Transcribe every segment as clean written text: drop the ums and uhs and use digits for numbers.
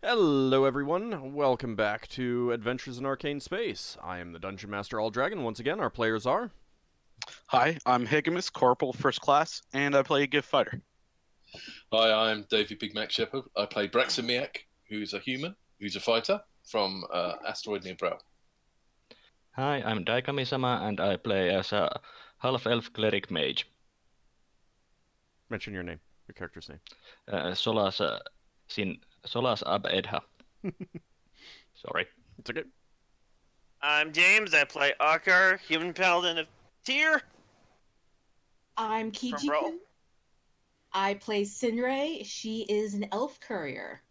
Hello, everyone. Welcome back to Adventures in Arcane Space. I am the Dungeon Master AuldDragon. Once again, our players are. Hi, I'm Higgimus, Corporal First Class, and I play a Giff fighter. Hi, I'm Davey Big Mac Shepherd. I play Braxon, who's a human, who's a fighter from asteroid near Bral. Hi, I'm Daikami-sama and I play as a half-elf cleric mage. Mention your name, your character's name. Solas, Solas ab Edha. Sorry. It's okay. I'm James. I play Ockar, human paladin of Tyr. I'm From Kijiko. Bral. I play Sinrae. She is an elf courier.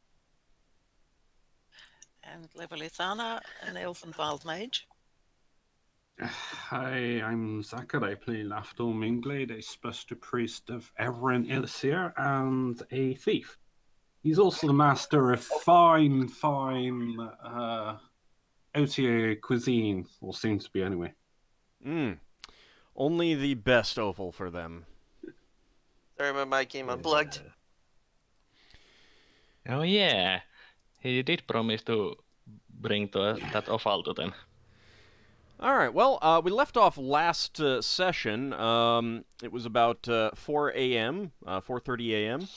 And Levalithana, an elven wild mage. Hi, I'm Zakar. I play Lafdul Minglade, a special priest of Everin Ilsir, and a thief. He's also the master of fine OTA cuisine, or seems to be anyway. Only the best offal for them. Sorry, my mic came unplugged. Oh yeah, he did promise to bring that offal to them. Alright, well, we left off last session. It was about 4 a.m., 4:30 a.m.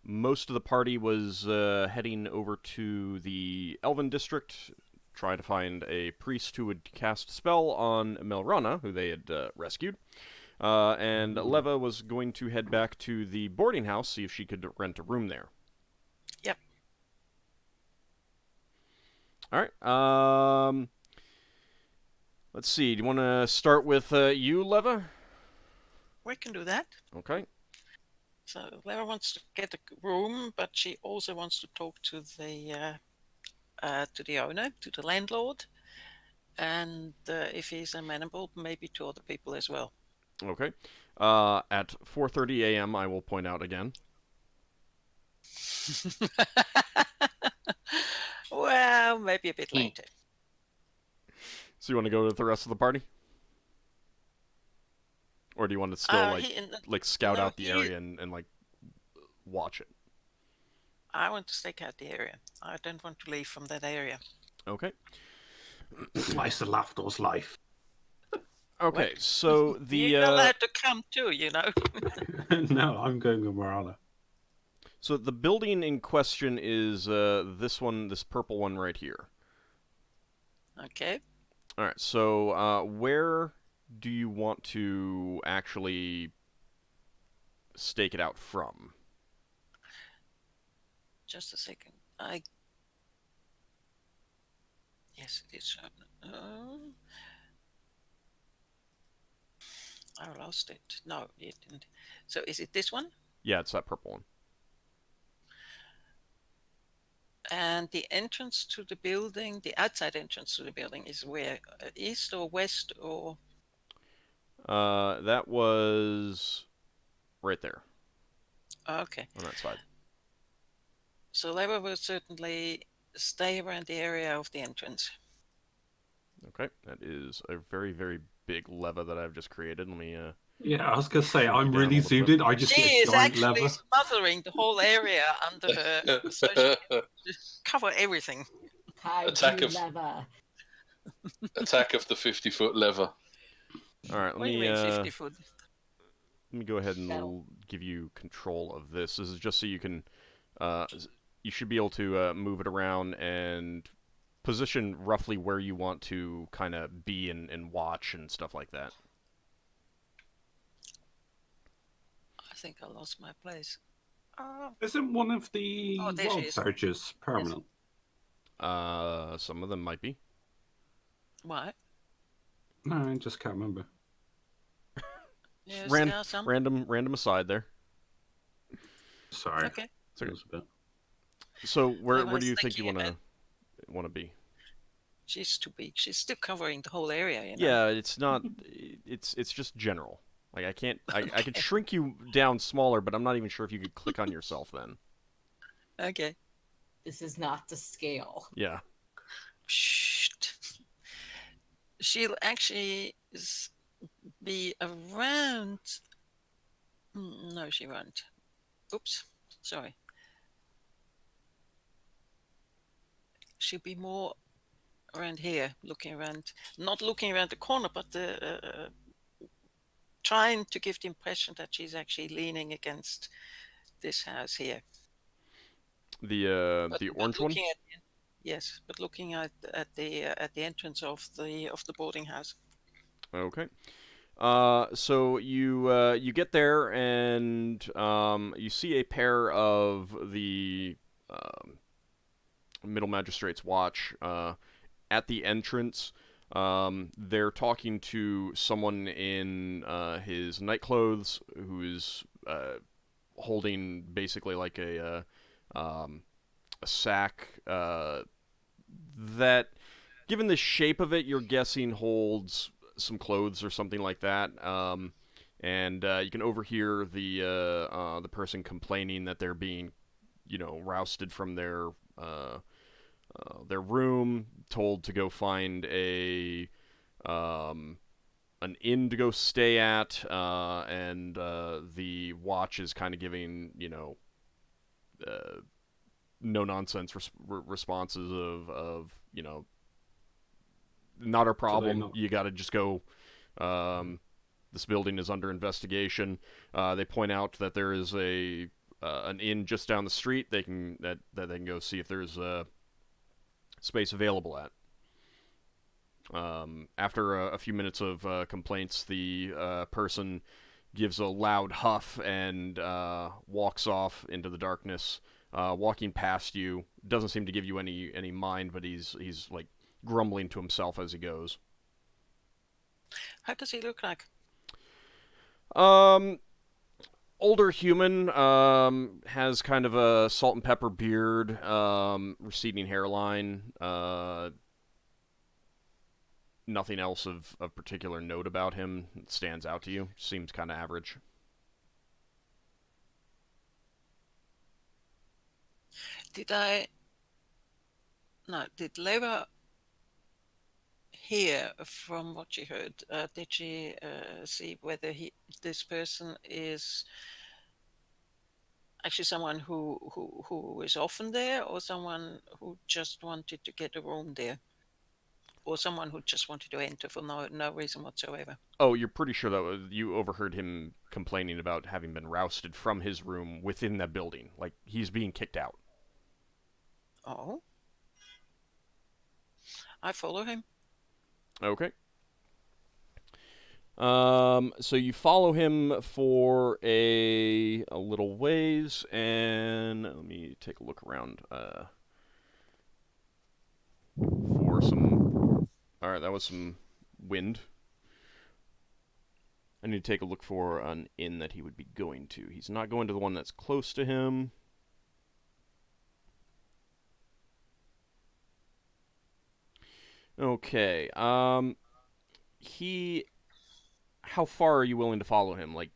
Most of the party was heading over to the Elven District, try to find a priest who would cast a spell on Melrana, who they had rescued. And Leva was going to head back to the boarding house, see if she could rent a room there. Yep. Alright, let's see, do you want to start with you, Leva? We can do that. Okay. So Leva wants to get a room, but she also wants to talk to the owner, to the landlord, and if he's amenable, maybe to other people as well. Okay. At 4:30 a.m., I will point out again. Well, maybe a bit later. So you want to go with the rest of the party? Or do you want to still, scout out the area and watch it? I want to stake out the area. I don't want to leave from that area. Okay. Slice of Lafdul's life. Okay, so the... You're allowed to come too, you know. No, I'm going with Morana. So the building in question is this one, this purple one right here. Okay. Alright, so where do you want to actually stake it out from? Just a second. Yes, it is. I lost it. No, it didn't. So is it this one? Yeah, it's that purple one. And the entrance to the building, the outside entrance to the building is where? East or west or? That was right there. Okay. On that side. So Leva will certainly stay around the area of the entrance. Okay, that is a very, very big lever that I've just created. Let me, Yeah, I was going to say, I'm really zoomed in. I just She get is giant actually lever. smothering the whole area under her, so she can just cover everything. Attack of- Leva. Attack of the 50-foot lever. Alright, let What do you me, mean 50 foot? let me go ahead and No. give you control of this. This is just so you can, you should be able to move it around and position roughly where you want to kind of be and watch and stuff like that. I think I lost my place. Isn't one of the there she world is. searches permanent? Some of them might be. What? No, I just can't remember. Yes, there are some. Random aside there. Sorry. Okay. Okay. That was a bit... So where I do you was think you thinking want to be? She's too big. She's still covering the whole area, you know? Yeah, it's not. It's just general. Like I can't. I could shrink you down smaller, but I'm not even sure if you could click on yourself then. Okay. This is not to scale. Yeah. Shh. She'll actually be around. No, she won't. Oops. Sorry. she'll be more around here, looking around, not looking around the corner, but trying to give the impression that she's actually leaning against this house here. The But orange one. looking at, yes, but looking at the entrance of the boarding house. Okay. So you get there and you see a pair of the Middle Magistrate's Watch at the entrance. They're talking to someone in his night clothes who is holding basically like a sack that, given the shape of it, you're guessing holds some clothes or something like that. And you can overhear the person complaining that they're being, rousted from their room, told to go find an inn to go stay at, and the watch is kind of giving, no nonsense responses of not our problem. You got to just go. This building is under investigation. They point out that there is an inn just down the street. They can go see if there's space available at. After a few minutes of complaints, the person gives a loud huff and walks off into the darkness, walking past you. Doesn't seem to give you any mind, but he's like grumbling to himself as he goes. How does he look like? Older human, has kind of a salt and pepper beard, receding hairline, nothing else of particular note about him stands out to you. Seems kind of average. Did Leva hear from what she heard? Did she see whether this person is actually someone who is often there, or someone who just wanted to get a room there, or someone who just wanted to enter for no reason whatsoever? Oh, you're pretty sure that you overheard him complaining about having been rousted from his room within that building. Like, he's being kicked out. Oh. I follow him. Okay. So you follow him for a little ways, and let me take a look around for some. All right, that was some wind. I need to take a look for an inn that he would be going to. He's not going to the one that's close to him. Okay. How far are you willing to follow him? Like,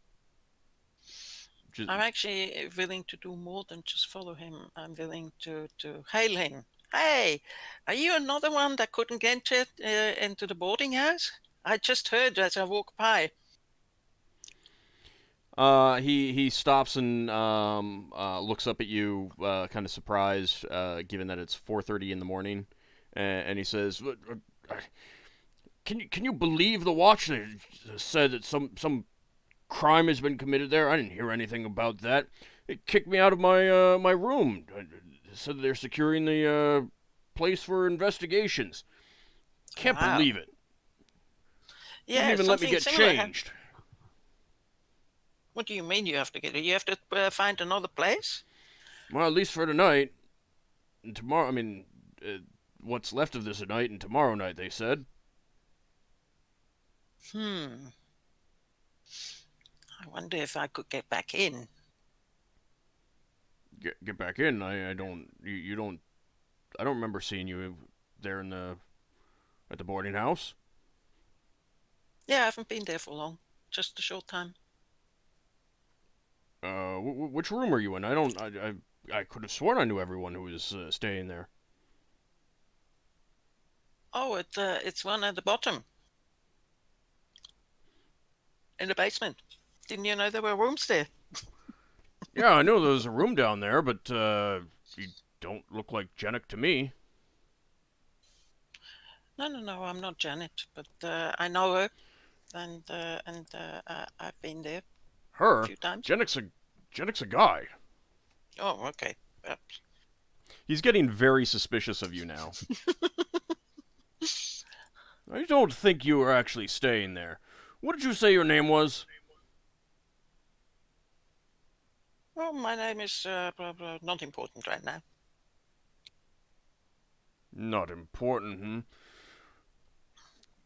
I'm actually willing to do more than just follow him. I'm willing to hail him. Hey, are you another one that couldn't get into the boarding house? I just heard as I walked by. He stops and looks up at you, kind of surprised, given that it's 4:30 in the morning, and he says, "Can you believe the watch? They said that some crime has been committed there. I didn't hear anything about that. It kicked me out of my room. Said they're securing the place for investigations. Can't believe it. Yeah, didn't even let me get changed." What do you mean you have to get it? You have to find another place? Well, at least for tonight. And tomorrow, I mean, what's left of this night and tomorrow night, they said. I wonder if I could get back in. Get back in? I don't. You don't. I don't remember seeing you there at the boarding house. Yeah, I haven't been there for long. Just a short time. Which room are you in? I could have sworn I knew everyone who was staying there. Oh, it's one at the bottom. In the basement. Didn't you know there were rooms there? Yeah, I know there was a room down there, but you don't look like Jennick to me. No, I'm not Janet, but I know her, and I've been there a Her? few times. Jennick's a guy. Oh, okay. He's getting very suspicious of you now. I don't think you were actually staying there. What did you say your name was? Well, my name is blah, blah, not important right now. Not important, hmm?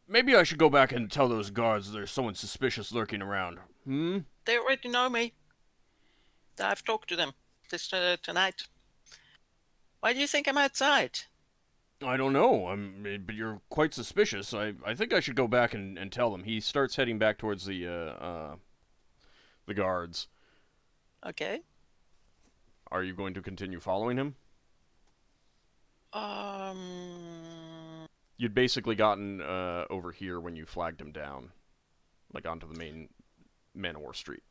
Maybe I should go back and tell those guards there's someone suspicious lurking around. Hmm? They already know me. I've talked to them this tonight. Why do you think I'm outside? I don't know. But you're quite suspicious. I think I should go back and tell them. He starts heading back towards the guards. Okay. Are you going to continue following him? You'd basically gotten over here when you flagged him down, like onto the main Manowar Street.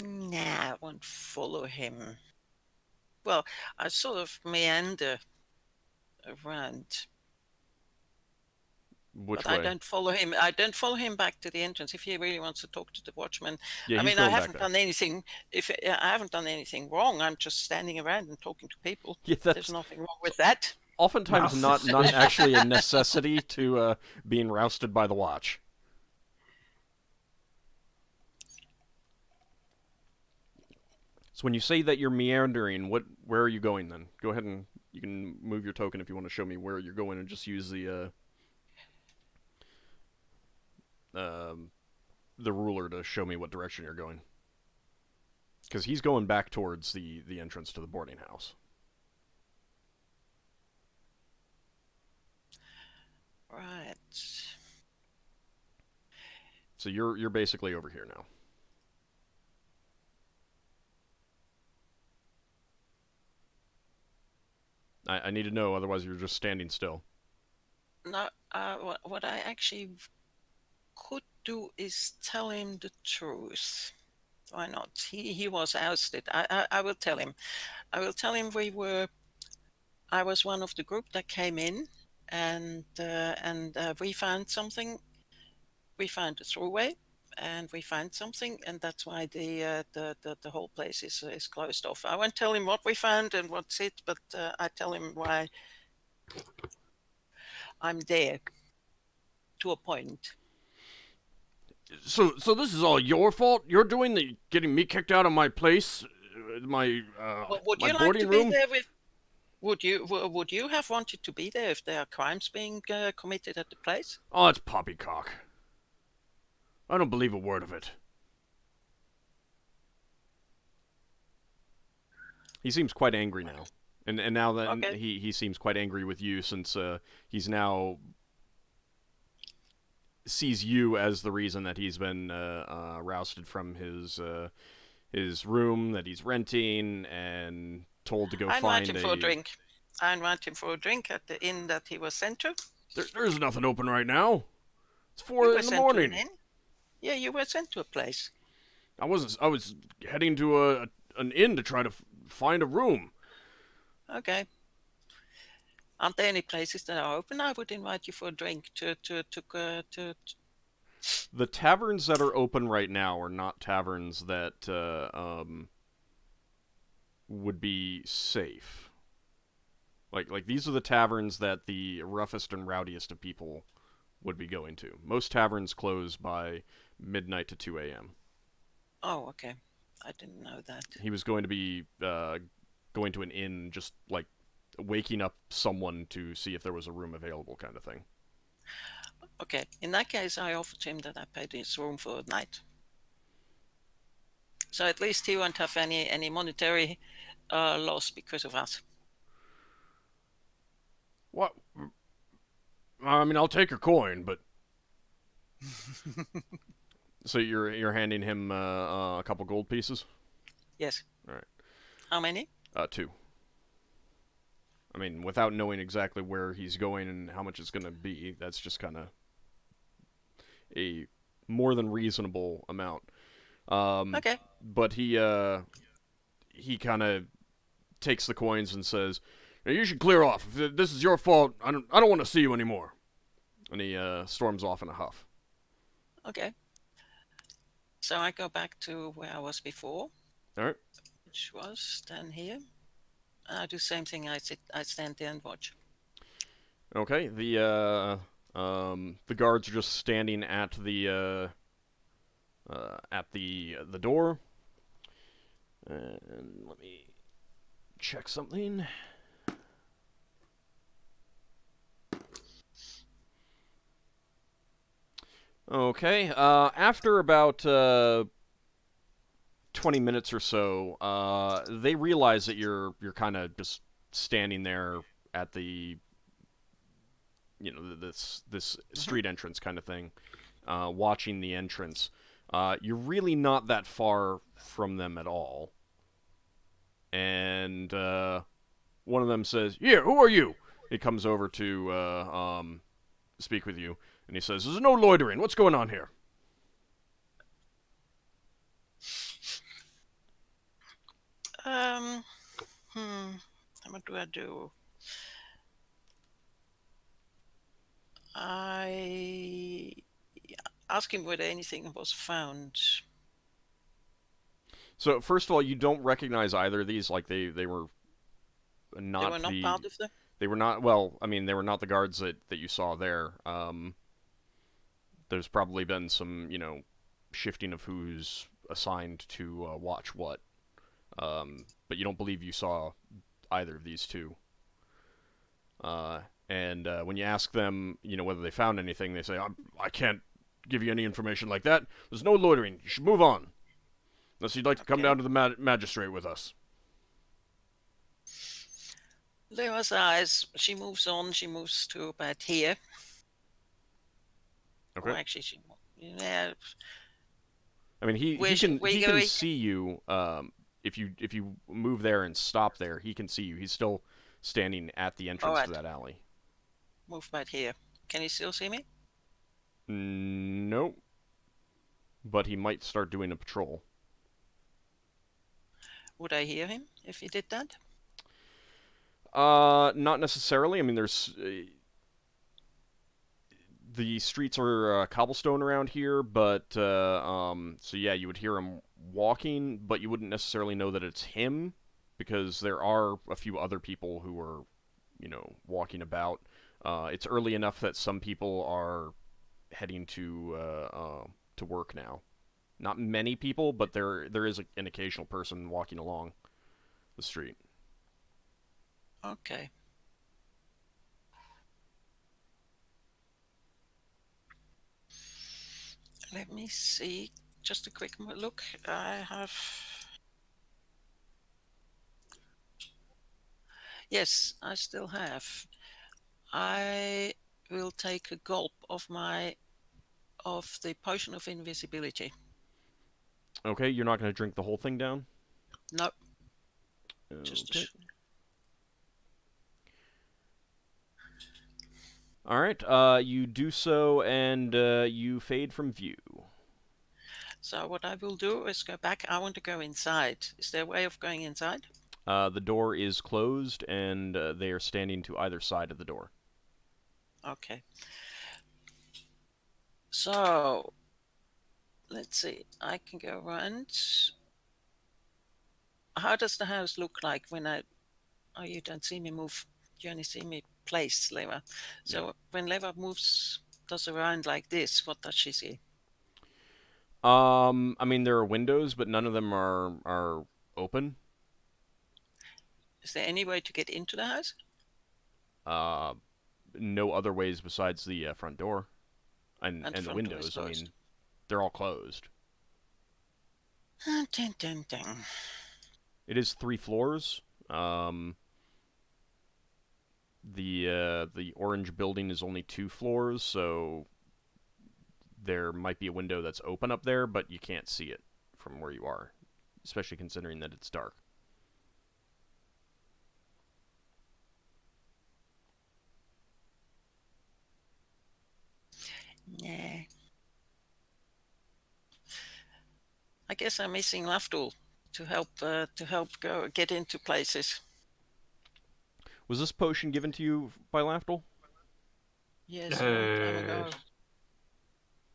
Nah, I won't follow him. Well, I sort of meander around. Which but way? I don't follow him. I don't follow him back to the entrance if he really wants to talk to the watchman. Yeah, I he's mean, going I back haven't there. done anything. If I haven't done anything wrong, I'm just standing around and talking to people. Yeah, There's nothing wrong with that. oftentimes not actually a necessity to being rousted by the watch. So when you say that you're meandering, where are you going then? Go ahead and you can move your token if you want to show me where you're going, and just use the ruler to show me what direction you're going. Because he's going back towards the entrance to the boarding house. Right. So you're basically over here now. I need to know, otherwise you're just standing still. No, what I actually could do is tell him the truth. Why not? He was ousted. I will tell him. I will tell him I was one of the group that came in, and we found something. We found a throughway, and we found something, and that's why the whole place is closed off. I won't tell him what we found and what's it, but I tell him why I'm there to a point. So this is all your fault? You're doing getting me kicked out of my place, my Would my you like boarding to be room? there with? Would you have wanted to be there if there are crimes being committed at the place? Oh, it's poppycock. I don't believe a word of it. He seems quite angry now. And now that Okay. he seems quite angry with you, since he's now sees you as the reason that he's been rousted from his room that he's renting and told to go I find invite him for a drink. I invite him for a drink at the inn that he was sent to. There's nothing open right now. It's You 4 were in the sent to morning. an inn? Yeah, you were sent to a place. I was heading to an inn to try to find a room. Okay. Aren't there any places that are open? I would invite you for a drink to. The taverns that are open right now are not taverns that would be safe. Like these are the taverns that the roughest and rowdiest of people would be going to. Most taverns close by midnight to 2 a.m. Oh, okay. I didn't know that. He was going to be going to an inn, just like waking up someone to see if there was a room available, kind of thing. Okay. In that case, I offered him that I paid his room for a night. So at least he won't have any monetary loss because of us. What? I mean, I'll take your coin, but so you're handing him a couple gold pieces? Yes. All right. How many? 2. I mean, without knowing exactly where he's going and how much it's going to be, that's just kind of a more than reasonable amount. Okay. But he he kind of takes the coins and says, "Now you should clear off. If this is your fault, I don't want to see you anymore." And he storms off in a huff. Okay. So I go back to where I was before. All right. Which was then here. I do the same thing. I stand there and watch. Okay. The guards are just standing at the door. And let me check something. Okay. After about 20 minutes or so, they realize that you're kind of just standing there at the this street entrance kind of thing, watching the entrance. You're really not that far from them at all. And one of them says, "Yeah, who are you?" He comes over to speak with you, and he says, "There's no loitering. What's going on here?" What do I do? I ask him whether anything was found. So first of all, you don't recognize either of these. Like they were not They were not part of them. They were not. Well, I mean, they were not the guards that you saw there. There's probably been some shifting of who's assigned to watch what. But you don't believe you saw either of these two. And when you ask them, whether they found anything, they say, I can't give you any information like that. There's no loitering. You should move on. Unless you'd like to come down to the magistrate with us. Leo's eyes. She moves on. She moves to about here. Okay. Or actually, yeah. I mean, he can see you. If you move there and stop there, he can see you. He's still standing at the entrance to that alley. Move right here. Can he still see me? Nope. But he might start doing a patrol. Would I hear him if he did that? Not necessarily. I mean, there's the streets are cobblestone around here, but so yeah, you would hear him walking, but you wouldn't necessarily know that it's him because there are a few other people who are, walking about. It's early enough that some people are heading to work now. Not many people, but there is an occasional person walking along the street. Okay. Let me see. Just a quick look. I have. Yes, I still have. I will take a gulp of the potion of invisibility. Okay, you're not going to drink the whole thing down? No. Okay. Just All right, you do so, and you fade from view. So what I will do is go back. I want to go inside. Is there a way of going inside? The door is closed, and they are standing to either side of the door. Okay. So, let's see. I can go around. How does the house look like when Oh, you don't see me move. You only see me place Leva. So when Leva does around like this, what does she see? I mean, there are windows, but none of them are open. Is there any way to get into the house? No other ways besides the front door and the windows. I mean, they're all closed. Ding, ding, ding. It is 3 floors. The orange building is only 2 floors, so there might be a window that's open up there, but you can't see it from where you are, especially considering that it's dark. Yeah. I guess I'm missing Lafdul. to help go get into places. Was this potion given to you by Lafdul? Yes, a long time ago.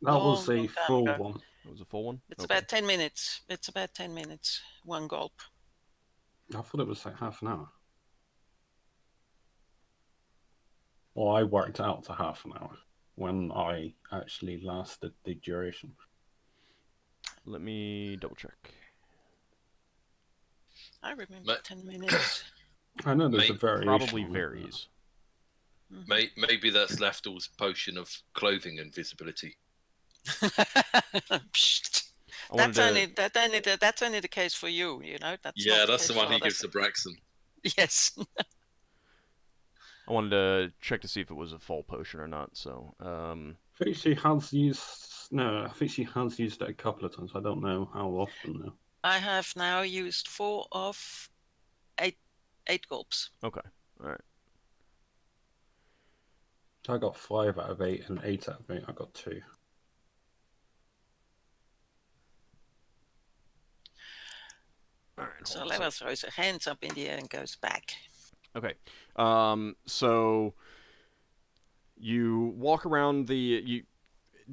That was Long, a long time full ago. one. It was a full one? It's Okay. about 10 minutes. It's about 10 minutes. One gulp. I thought it was like half an hour. Well, I worked out to half an hour when I actually lasted the duration. Let me double check. I remember 10 minutes. I know there's a Mate, variation. Probably on it, varies. Maybe that's Lafdul's potion of clothing invisibility. Psst. I wanted That's only the case for you. You know. That's Yeah, not that's the case one for he gives others. to Braxon. Yes. I wanted to check to see if it was a full potion or not. So, I think she has used. No, I think she has used it a couple of times. I don't know how often though. I have now used 4 of 8 gulps. okay, all right. I got 5 out of 8 and 8 out of 8. I got 2. All right. So hold on a Leva throws her hands up in the air and goes back. Okay. So you walk around do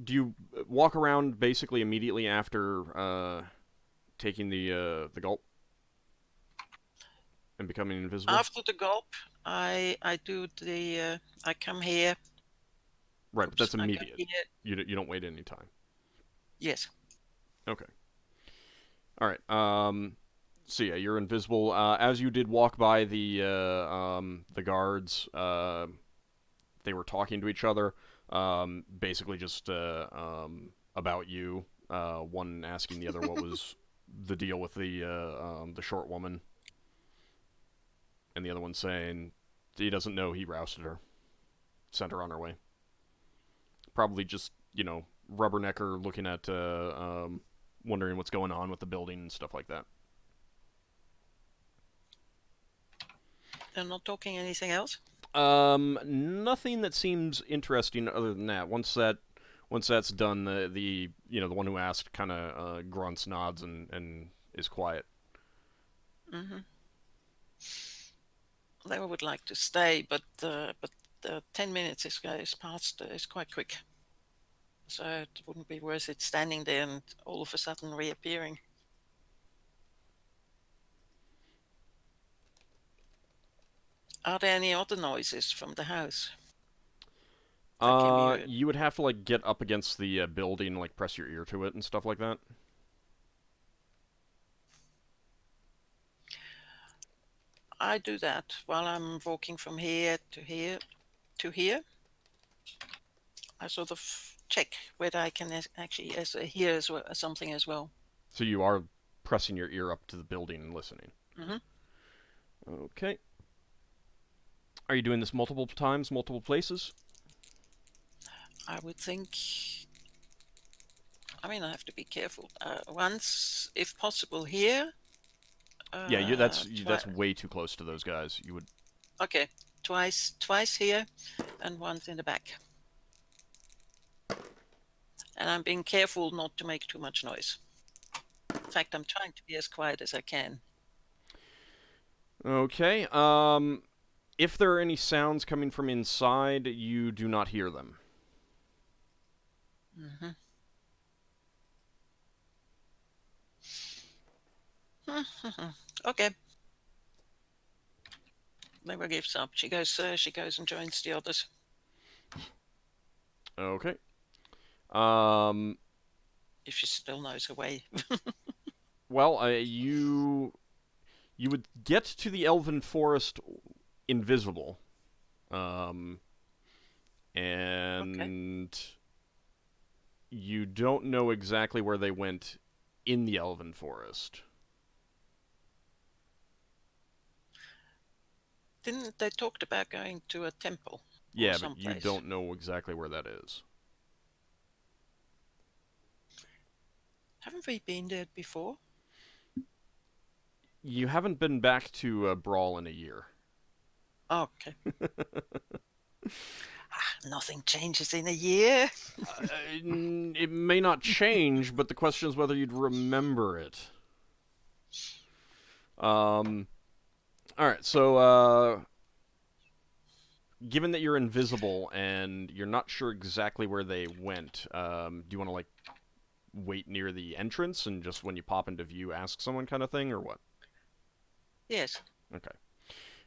you walk around basically immediately after taking the gulp and becoming invisible? After the gulp, I do the I come here. Right, but that's I come immediate. here. You don't wait any time. Yes. Okay. All right. So yeah, you're invisible. As you did walk by the guards, they were talking to each other. Basically just about you. One asking the other what was the deal with the short woman, and the other one saying he doesn't know he rousted her, sent her on her way. Probably just rubbernecker looking at wondering what's going on with the building and stuff like that. They're not talking anything else. Nothing that seems interesting other than that. Once that's done, the one who asked kind of grunts, nods, and is quiet. Mm-hmm. They would like to stay, but 10 minutes is past. Is quite quick. So it wouldn't be worth it standing there and all of a sudden reappearing. Are there any other noises from the house? You would have to get up against the building, press your ear to it and stuff like that. I do that while I'm walking from here to here to here. I sort of check whether I can actually hear something as well. So you are pressing your ear up to the building and listening. Mm-hmm. Okay. Are you doing this multiple times, multiple places? I would think. I mean, I have to be careful. Once, if possible, here. Yeah, that's way too close to those guys. You would. Okay, twice here, and once in the back. And I'm being careful not to make too much noise. In fact, I'm trying to be as quiet as I can. Okay. If there are any sounds coming from inside, you do not hear them. Mm-hmm. Okay. Never gives up. She goes and joins the others. Okay. If she still knows her way. Well, you would get to the elven forest invisible. And Okay. you don't know exactly where they went in the elven forest. Didn't they talked about going to a temple? Yeah, but you someplace? don't know exactly where that is. Haven't we been there before? You haven't been back to Bral in a year. Oh, okay. Nothing changes in a year. It may not change, but the question is whether you'd remember it. All right, so given that you're invisible and you're not sure exactly where they went, do you want to like wait near the entrance and just when you pop into view ask someone kind of thing, or what? Yes. Okay.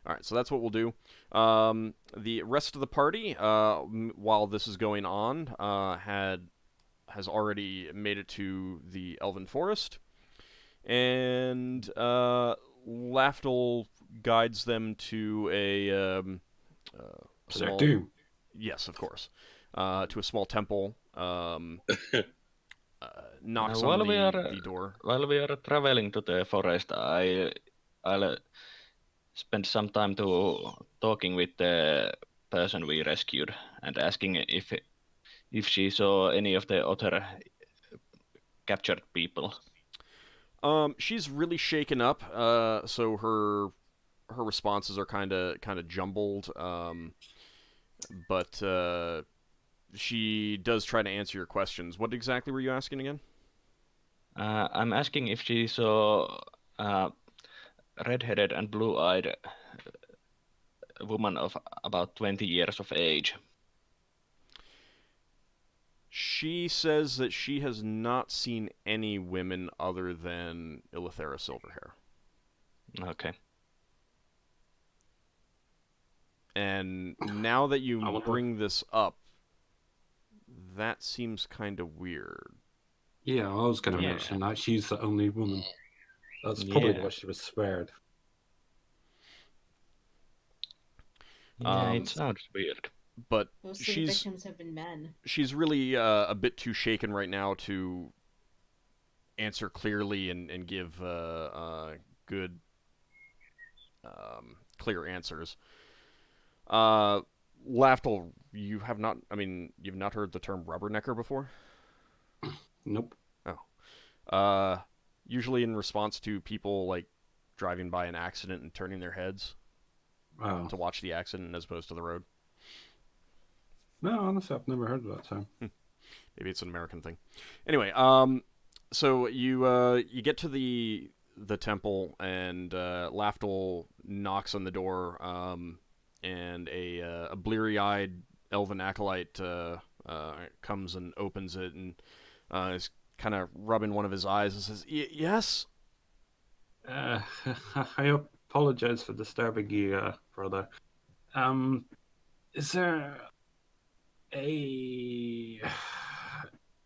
All right, so that's what we'll do. The rest of the party, while this is going on, has already made it to the Elven Forest, and Lafdul guides them to a Their small. doom. Yes, of course. To a small temple. Knocks on While we are the door. while we are traveling to the forest, I'll spend some time to talking with the person we rescued and asking if she saw any of the other captured people. She's really shaken up. So her responses are kind of jumbled. But she does try to answer your questions. What exactly were you asking again? I'm asking if she saw a red-headed and blue-eyed woman of about 20 years of age. She says that she has not seen any women other than Illithera Silverhair. Okay. And now that I you wonder- bring this up, that seems kind of weird. Yeah, I was going to Yeah. mention that she's the only woman. That's probably Yeah. what she was spared. Yeah, it sounds weird. But Most of the she's victims have been men. really a bit too shaken right now to answer clearly and give good, clear answers. Lafdul, you have not. I mean, you've not heard the term rubbernecker before. Nope. Usually in response to people like driving by an accident and turning their heads Wow. to watch the accident as opposed to the road. No, honestly, I've never heard of that term. Maybe it's an American thing. Anyway, so you get to the temple and Lafdul knocks on the door, and a bleary-eyed elven acolyte comes and opens it and is kind of rubbing one of his eyes and says, "Yes." I apologize for disturbing you, brother. Is there a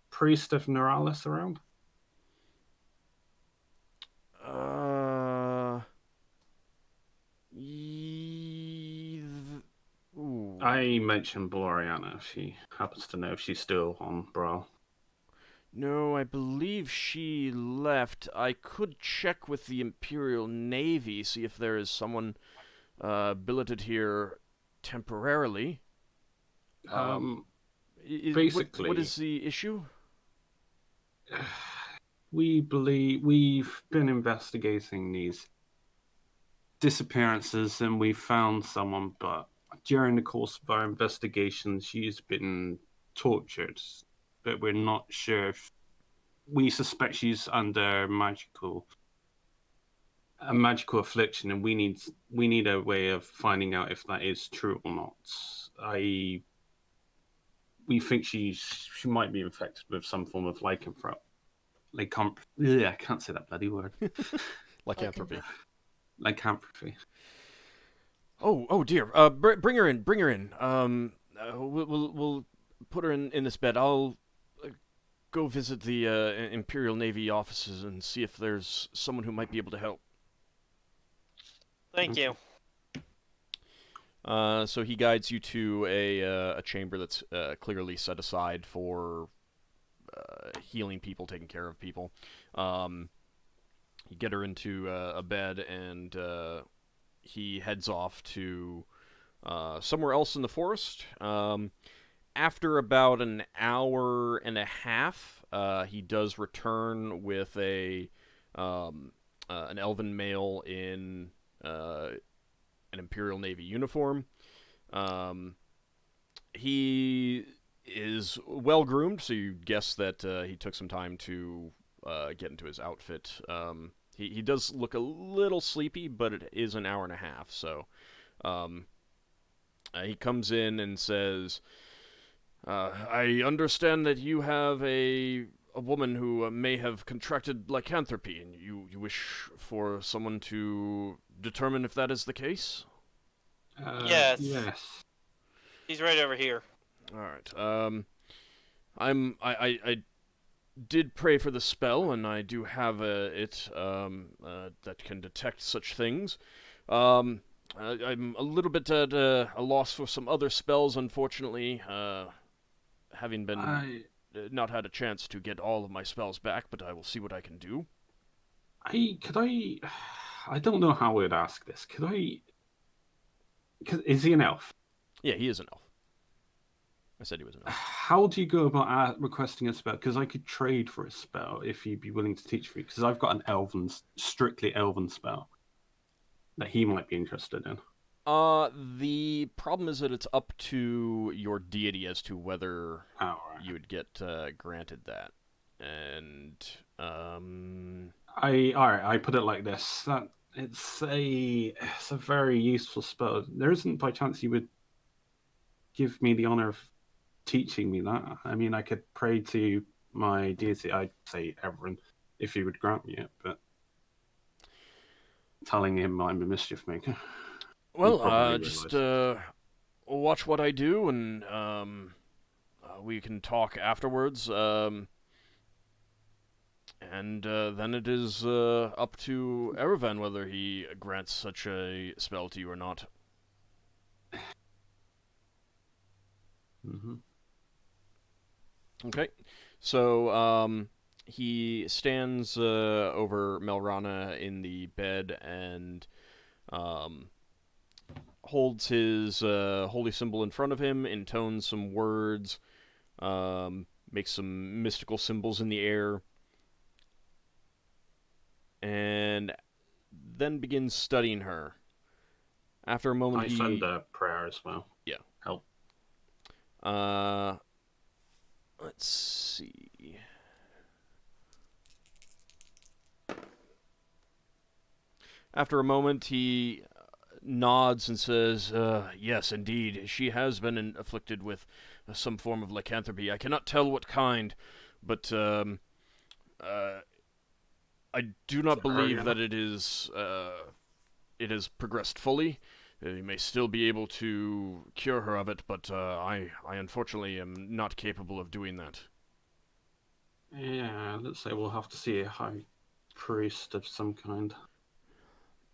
priest of Neuralis around? Ooh. I mentioned Bloriana if she happens to know if she's still on Bral. No, I believe she left. I could check with the Imperial Navy, see if there is someone billeted here temporarily. Basically, what is the issue? we believe we've been investigating these disappearances and we found someone, but during the course of our investigation, she's been tortured. But we're not sure if we suspect she's under a magical affliction, and we need a way of finding out if that is true or not. We think she might be infected with some form of lycanthropy. I can't say that bloody word. Lycanthropy. Lycanthropy. Oh dear. Bring her in. Bring her in. We'll put her in this bed. I'll go visit the Imperial Navy offices and see if there's someone who might be able to help. Thank you. So he guides you to a chamber that's clearly set aside for healing people, taking care of people. You get her into a bed, and he heads off to somewhere else in the forest. After about an hour and a half, he does return with an elven male in an Imperial Navy uniform. He is well groomed, so you guess that he took some time to get into his outfit. he does look a little sleepy, but it is an hour and a half, so he comes in and says, I understand that you have a woman who may have contracted lycanthropy, and you wish for someone to determine if that is the case? Yes. Yes. He's right over here. All right. I did pray for the spell, and I do have it that can detect such things. I'm a little bit at a loss for some other spells, unfortunately, having been not had a chance to get all of my spells back, but I will see what I can do. I don't know how we'd ask this. Is he an elf? Yeah, he is an elf. I said he was an elf. How do you go about requesting a spell? Because I could trade for a spell if you'd be willing to teach me. Because I've got an strictly elven spell that he might be interested in. The problem is that it's up to your deity as to whether you would get granted that. And I put it like this: that it's a very useful spell. There isn't by chance you would give me the honor of teaching me that. I mean, I could pray to my deity, I'd say Everin, if he would grant me it, but telling him I'm a mischief maker. Well, just watch what I do, and we can talk afterwards. And then it is up to Erevan whether he grants such a spell to you or not. Mm-hmm. Okay, so he stands over Melrana in the bed and holds his holy symbol in front of him, intones some words, makes some mystical symbols in the air, and then begins studying her. After a moment, I send a prayer as well. Yeah. Help. Let's see. After a moment, he nods and says, yes, indeed, she has been afflicted with some form of lycanthropy. I cannot tell what kind, but I do not believe that it has progressed fully. You may still be able to cure her of it, but I unfortunately am not capable of doing that. Yeah, let's say we'll have to see a high priest of some kind.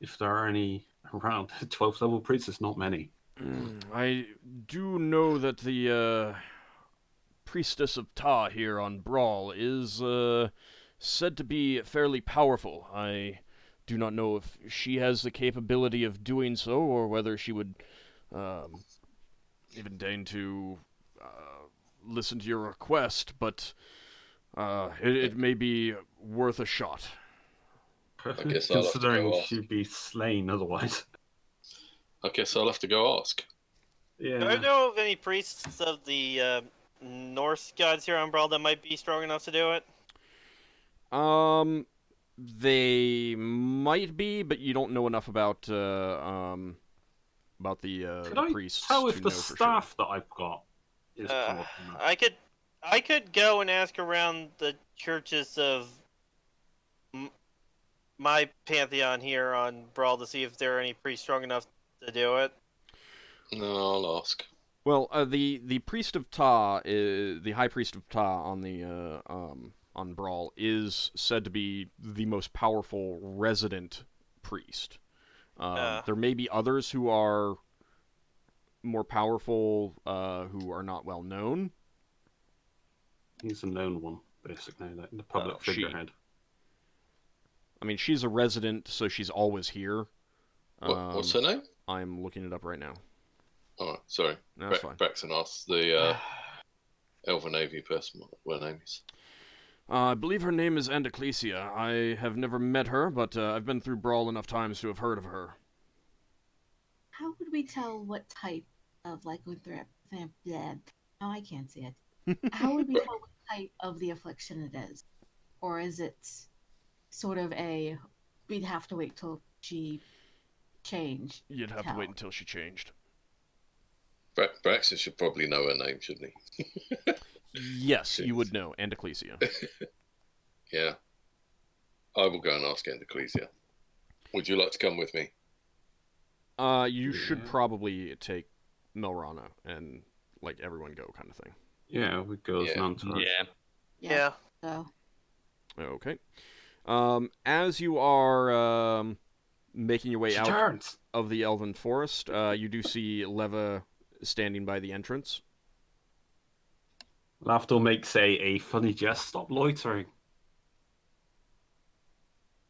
If there are any around. 12th level priests is not many. I do know that the priestess of Ta here on Bral is said to be fairly powerful. I do not know if she has the capability of doing so, or whether she would even deign to listen to your request, but it may be worth a shot. I guess I'll have to Considering go ask. she'd be slain otherwise. I guess I'll have to go ask. Do I Yeah. know of any priests of the Norse gods here on Brawl that might be strong enough to do it? They might be, but you don't know enough about the Could priests I tell to if the know for staff that I've got is Uh, powerful enough? I could go and ask around the churches of my pantheon here on Brawl to see if there are any priests strong enough to do it. No, I'll ask. Well, the priest of Ta, the high priest of Ta on the on Brawl is said to be the most powerful resident priest. There may be others who are more powerful, who are not well known. He's a known one, basically, like the public She. figurehead. I mean, she's a resident, so she's always here. What's her name? I'm looking it up right now. Oh, sorry. That's fine. Braxon asked the Elven Navy person what her name is. I believe her name is Andeclesia. I have never met her, but I've been through Brawl enough times to have heard of her. How would we tell what type of lycanthropy? Oh, I can't see it. How would we tell what type of the affliction it is? Or is it sort of a we'd have to wait till she changed. You'd have to wait Tell. until she changed. Braxon should probably know her name, shouldn't he? Yes, you would know, and Ecclesia. Yeah. I will go and ask Ecclesia. Would you like to come with me? You should probably take Melrana and like everyone go kind of thing. Yeah, we go as an entourage. Yeah. So Okay. As you are making your way She out turns. of the Elven Forest, you do see Leva standing by the entrance. Lafdul makes a funny jest. Stop loitering.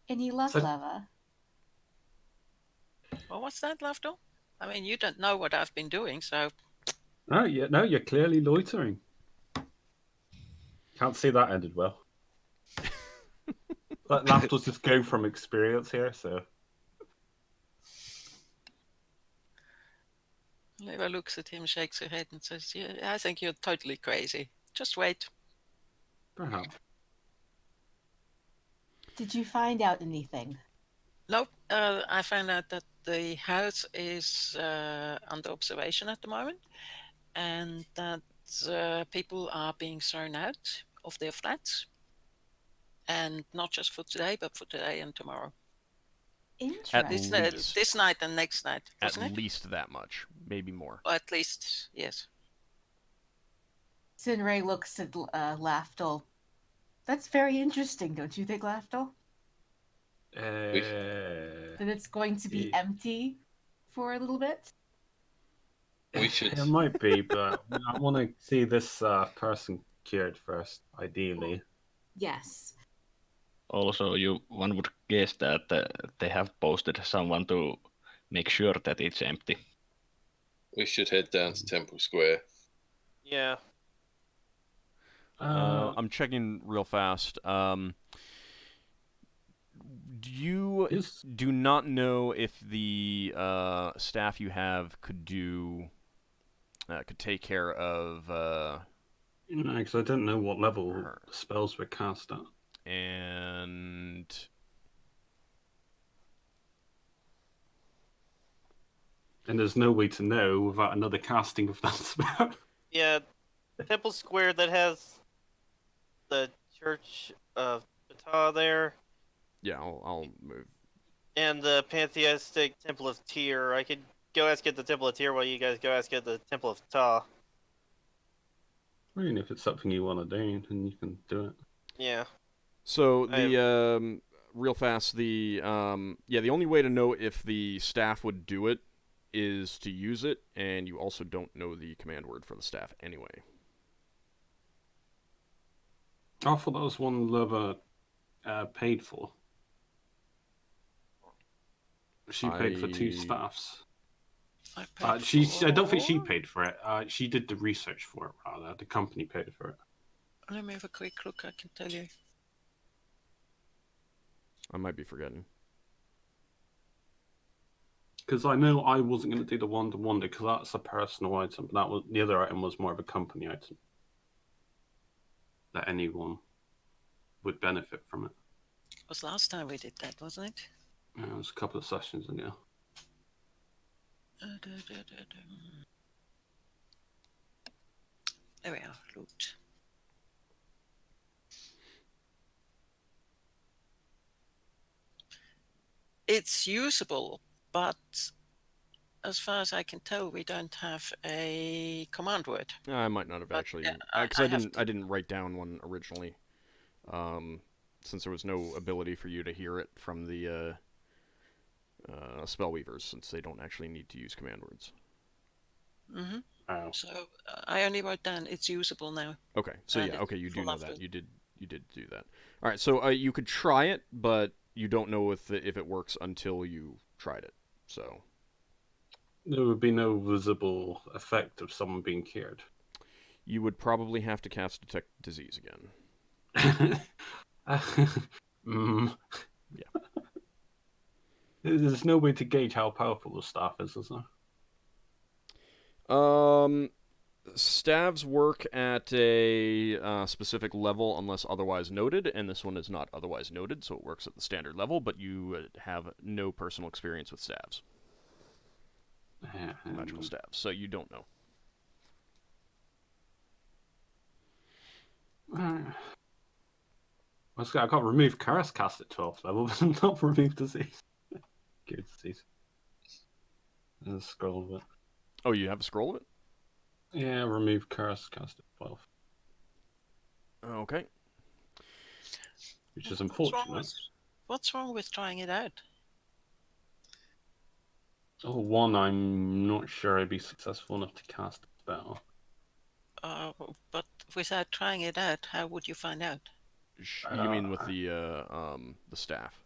any luck, So- Leva? Well, what's that, Lafdul? I mean, you don't know what I've been doing, so No, you're clearly loitering. Can't see that ended well. Let Lafdul just go from experience here, so. Leva looks at him, shakes her head, and says, "Yeah, I think you're totally crazy. Just wait." Perhaps. Did you find out anything? Nope. I found out that the house is under observation at the moment, and that people are being thrown out of their flats, and not just for today, but for today and tomorrow. Interesting. least. This night and next night, At wasn't it? least that much, maybe more. Or at least, yes. Sinrae looks at Lafdul. That's very interesting, don't you think, Lafdul? That it's going to be Yeah. empty for a little bit? We should- It might be, but I want to see this person cured first, ideally. Yes. Also, one would guess that they have posted someone to make sure that it's empty. We should head down to Temple Square. Yeah. I'm checking real fast. You Is do not know if the staff you have could take care of because I don't know what level Her. spells were cast at. and And there's no way to know without another casting of that spell. Yeah. Temple Square that has the Church of Ptah there, yeah, I'll move. and the pantheistic Temple of Tyr. I could go ask at the Temple of Tyr while you guys go ask at the Temple of Ptah. I mean, if it's something you want to do, then you can do it. Yeah. So the real fast the only way to know if the staff would do it is to use it, and you also don't know the command word for the staff anyway. I thought that was one Leva paid for. She paid for 2 staffs. I I don't think she paid for it. She did the research for it, rather. The company paid for it. Let me have a quick look, I can tell you. I might be forgetting. Because I know I wasn't going to do the Wonder because that's a personal item, but the other item was more of a company item. That anyone would benefit from it. It was last time we did that, wasn't it? Yeah, it was a couple of sessions ago. There we are, loot. It's usable, but as far as I can tell, we don't have a command word. I might not have But, actually, yeah, because I I have didn't. to- I didn't write down one originally, since there was no ability for you to hear it from the spellweavers, since they don't actually need to use command words. Mm-hmm. Oh. So I only wrote down it's usable now. Okay, so And yeah, okay, you do full know after. that. You did do that. All right, so you could try it, but you don't know if it works until you tried it. So There would be no visible effect of someone being cured. you would probably have to cast Detect Disease again. Mm. Yeah. There's no way to gauge how powerful the staff is there? Staves work at a specific level unless otherwise noted, and this one is not otherwise noted, so it works at the standard level, but you have no personal experience with staves. Magical staves, so you don't know. I got remove curse cast at 12th level, but not remove disease. Good disease. There's a scroll of it. Oh, you have a scroll of it? Yeah, remove curse cast at 12. Okay. Which is unfortunate. What's wrong with trying it out? Oh, one, I'm not sure I'd be successful enough to cast a spell. But without trying it out, how would you find out? You mean with the staff?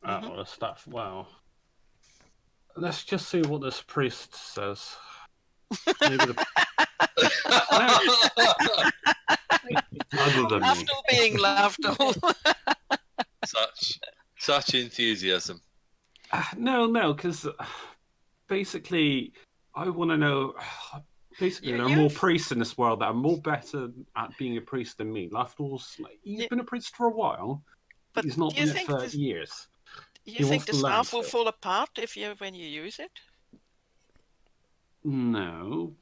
Oh, the stuff. Wow. Let's just see what this priest says. Maybe the... Other than me. Lafdul being Lafdul. Such enthusiasm. No, because basically, I want to know. Basically, there are more priests in this world that are more better at being a priest than me. Lafdul's he's been a priest for a while, but he's not been it for years. You think the staff will fall apart when you use it? No.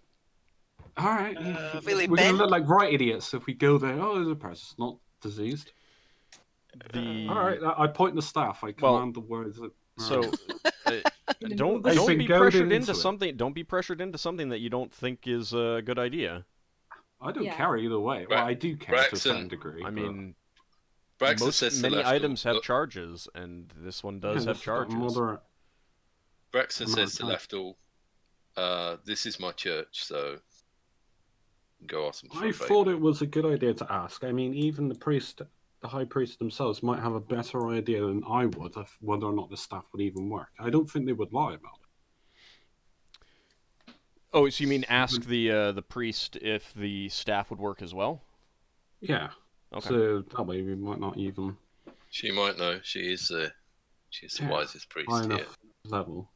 All right. Will it We're going bend? to look like right idiots if we go there. Oh, there's a person. It's not diseased. All right. I point the staff. I command the words. So don't be pressured into something. Don't be pressured into something that you don't think is a good idea. I don't care either way. Well, I do care to a certain degree. I mean, many items have charges, and this one does have charges. Braxon says to Lafdul, "This is my church, so go ask them." I thought it was a good idea to ask. I mean, even the high priest themselves might have a better idea than I would of whether or not the staff would even work. I don't think they would lie about it. Oh, so you mean ask the priest if the staff would work as well? Yeah. Okay. So that way we might not even. She might know. She's the wisest priest here. Level.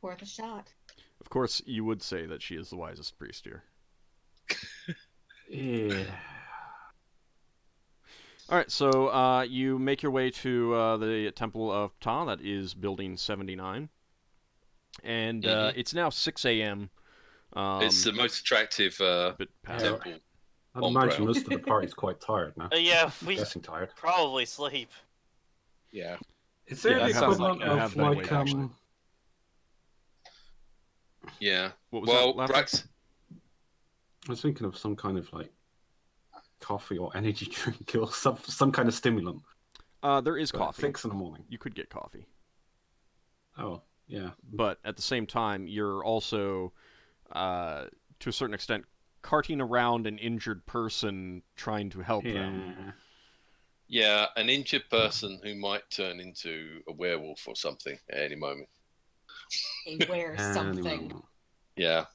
Worth a shot. Of course, you would say that she is the wisest priest here. Yeah. All right, so you make your way to the Temple of Ptah, that is Building 79, and it's now 6 a.m. It's the most attractive temple. I imagine most of the party's quite tired now. Yeah, we getting tired. Probably sleep. Yeah. Is there the equivalent of like Yeah. What was that, Braxon? I was thinking of some kind of like coffee or energy drink or some kind of stimulant. There is coffee. 6 in the morning. You could get coffee. Oh, yeah. But at the same time, you're also, to a certain extent, carting around an injured person trying to help them. Yeah, an injured person who might turn into a werewolf or something at any moment. Something. Yeah.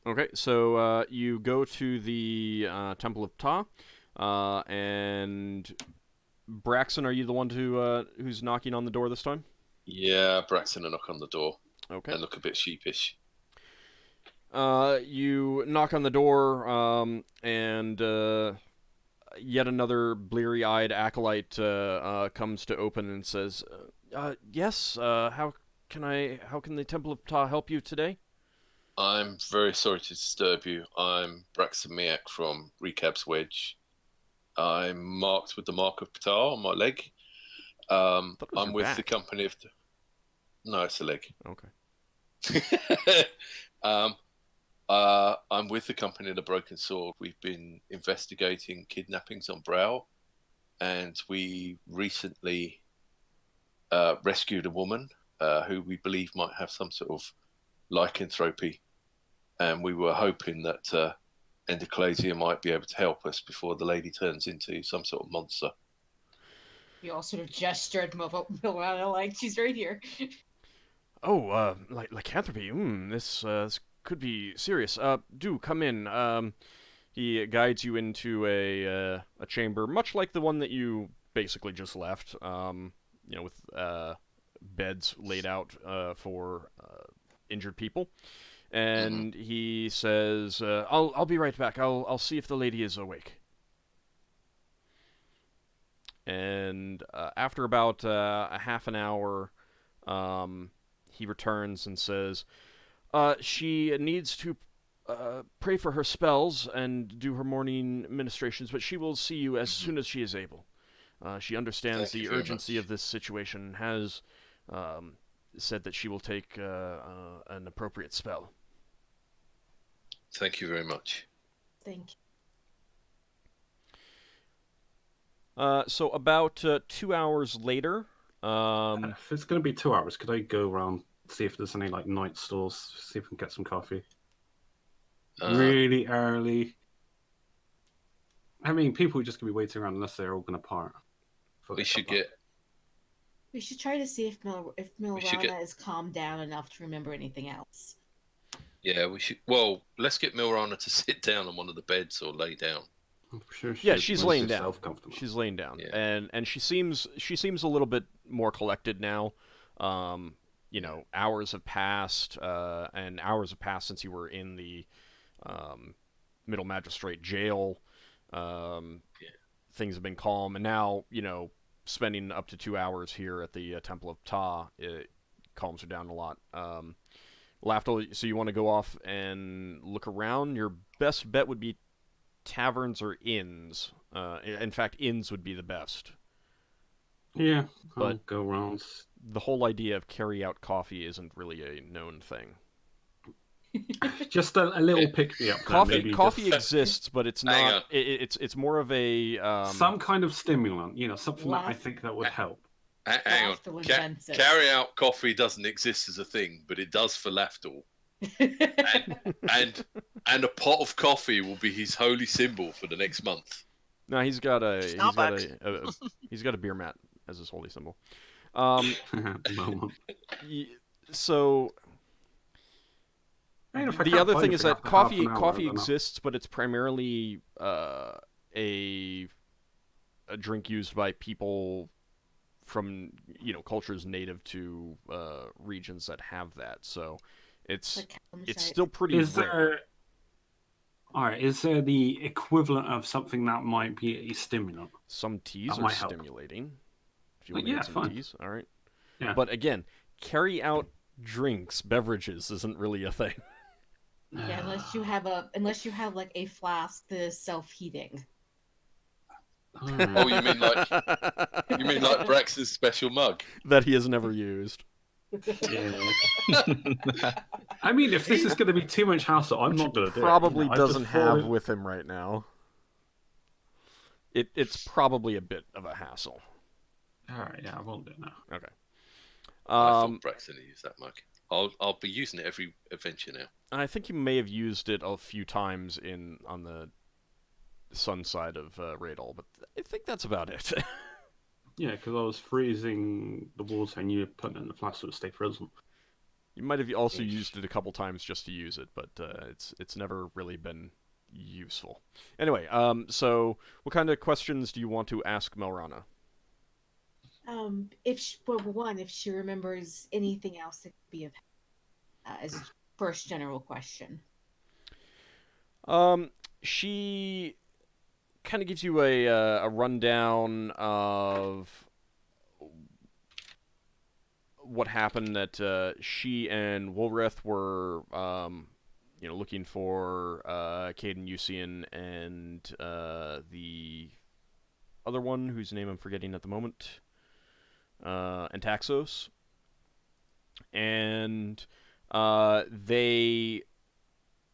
Okay, so you go to the Temple of Ptah, and Braxon, are you the one who's knocking on the door this time? Yeah, Braxon will knock on the door. Okay. And look a bit sheepish. You knock on the door, and yet another bleary-eyed acolyte comes to open and says, "Yes. How can the Temple of Ptah help you today?" I'm very sorry to disturb you. I'm Braxon Miak from Recab's Wedge. I'm marked with the mark of Ptah on my leg. I'm with the company of... No, it's a leg. Okay. I'm with the company of the Broken Sword. We've been investigating kidnappings on Bral, and we recently rescued a woman who we believe might have some sort of lycanthropy, and we were hoping that Endocclesia might be able to help us before the lady turns into some sort of monster. You all sort of gestured, Milana, like she's right here. Oh, lycanthropy. This could be serious. Do come in. He guides you into a chamber, much like the one that you basically just left. With beds laid out for injured people. and he says, "I'll be right back. I'll see if the lady is awake." And after about a half an hour, he returns and says, she needs to pray for her spells and do her morning ministrations, but she will see you as soon as she is able. She understands Thank you the very urgency much. of this situation and has said that she will take an appropriate spell. Thank you very much. Thank you. So about 2 hours later, If it's going to be 2 hours, could I go around, see if there's any like night stores, see if we can get some coffee? Really early. I mean, people are just going to be waiting around unless they're all going to part. We should get. We should try to see if should Milrana get- is calmed down enough to remember anything else. Yeah, we should. Well, let's get Milrana to sit down on one of the beds or lay down. I'm sure yeah, she's laying make down. herself comfortable. She's laying down, Yeah. and she seems a little bit more collected now. You know, hours have passed, and hours have passed since you were in the Middle Magistrate jail. Things have been calm, and now, you know, spending up to 2 hours here at the Temple of Ptah, it calms her down a lot. Lafdul, so you want to go off and look around? Your best bet would be taverns or inns. In fact, inns would be the best. Yeah, I'll But go around. the whole idea of carry-out coffee isn't really a known thing. Just a little pick-me-up. Coffee exists, but it's Hang not. on. It's more of a some kind of stimulant, you know, something that I think that would help. Hang on. Lafdul invents it. Carry out coffee doesn't exist as a thing, but it does for Lafdul. and a pot of coffee will be his holy symbol for the next month. No, he's got a beer mat as his holy symbol. So I mean, if I the can't other find thing it is for that half an hour, coffee then I'll- exists, but it's primarily a drink used by people from, you know, cultures native to regions that have that. So it's Like it's Kalamazite. still pretty Is rare. there? All right. Is there the equivalent of something that might be a stimulant? Some teas That are might help. stimulating. If you Well, want to yeah, get some fine. teas, all right. Yeah. But again, carry out drinks, beverages isn't really a thing. Yeah, unless you have like a flask that is self-heating. Oh, you mean like Braxon's special mug? that he has never used. Yeah. I mean, if this is going to be too much hassle, I'm not going to do it. Probably You know, I just doesn't thought have it- with him right now. It's probably a bit of a hassle. All right, yeah, I won't do it now. Okay. I thought Braxon had used that mug. I'll be using it every adventure now. I think you may have used it a few times on the sun side of Radol, but I think that's about it. Yeah, because I was freezing the water and you were putting it in the flask so it would stay frozen. You might have also used it a couple times just to use it, but it's never really been useful. Anyway, so what kind of questions do you want to ask Melrana? If she remembers anything else that could be of as a first general question. She kind of gives you a rundown of what happened. That she and Woolreth were, looking for Caden Usian and the other one whose name I'm forgetting at the moment, and Taxos, and they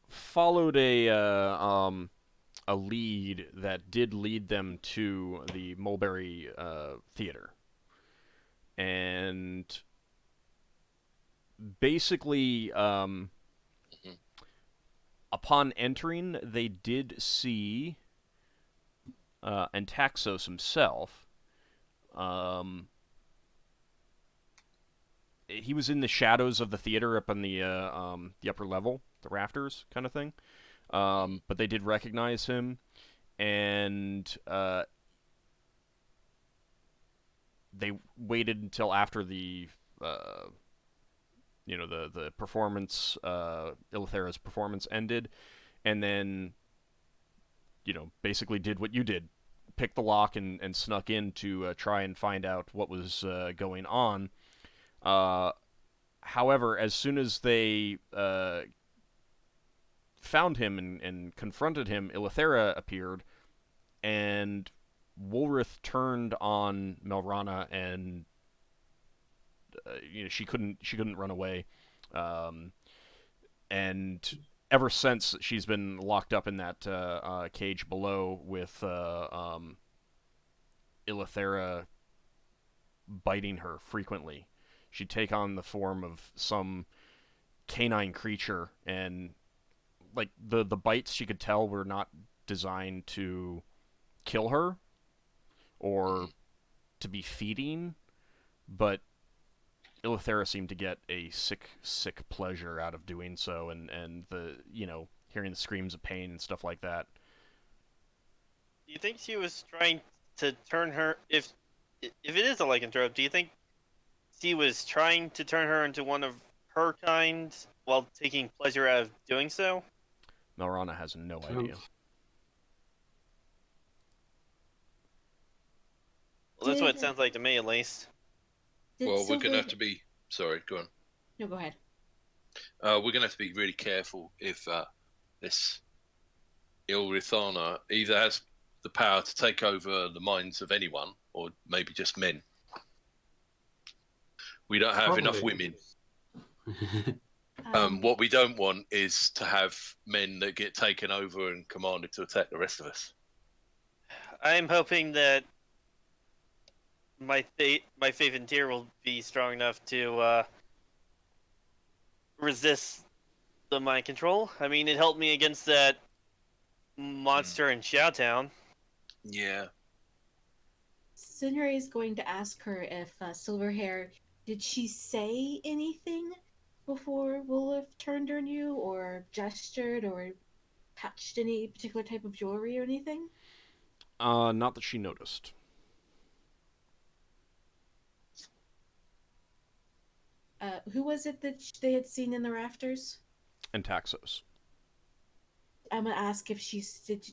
followed a lead that did lead them to the Mulberry Theater. And basically, upon entering, they did see Antaxos himself. He was in the shadows of the theater up on the upper level, the rafters kind of thing. But they did recognize him, and they waited until after the the performance, Ilithera's performance ended, and then basically did what you did, picked the lock and snuck in to try and find out what was going on. However, as soon as they found him and confronted him, Ilithera appeared, and Woolrith turned on Melrana, and she couldn't run away, and ever since she's been locked up in that cage below with Ilithera biting her frequently. She'd take on the form of some canine creature, and like the bites she could tell were not designed to kill her or to be feeding, but Ilithera seemed to get a sick pleasure out of doing so, and the hearing the screams of pain and stuff like that. Do you think she was trying to turn her, if it is a lycanthrope, do you think she was trying to turn her into one of her kind while taking pleasure out of doing so? Melrana has no idea. Well, that's what it sounds like to me, at least. Well, we're going to have to be... Sorry, go on. No, go ahead. We're going to have to be really careful if this Levalithana either has the power to take over the minds of anyone, or maybe just men. We don't have enough women. What we don't want is to have men that get taken over and commanded to attack the rest of us. I'm hoping that my faith in Tyr will be strong enough to resist the mind control. I mean, it helped me against that monster in Showtown. Yeah. Sinrae is going to ask her if Silverhair, did she say anything before Wolf turned on you, or gestured, or touched any particular type of jewelry or anything? Not that she noticed. Who was it that they had seen in the rafters? And Taxos. I'm gonna ask if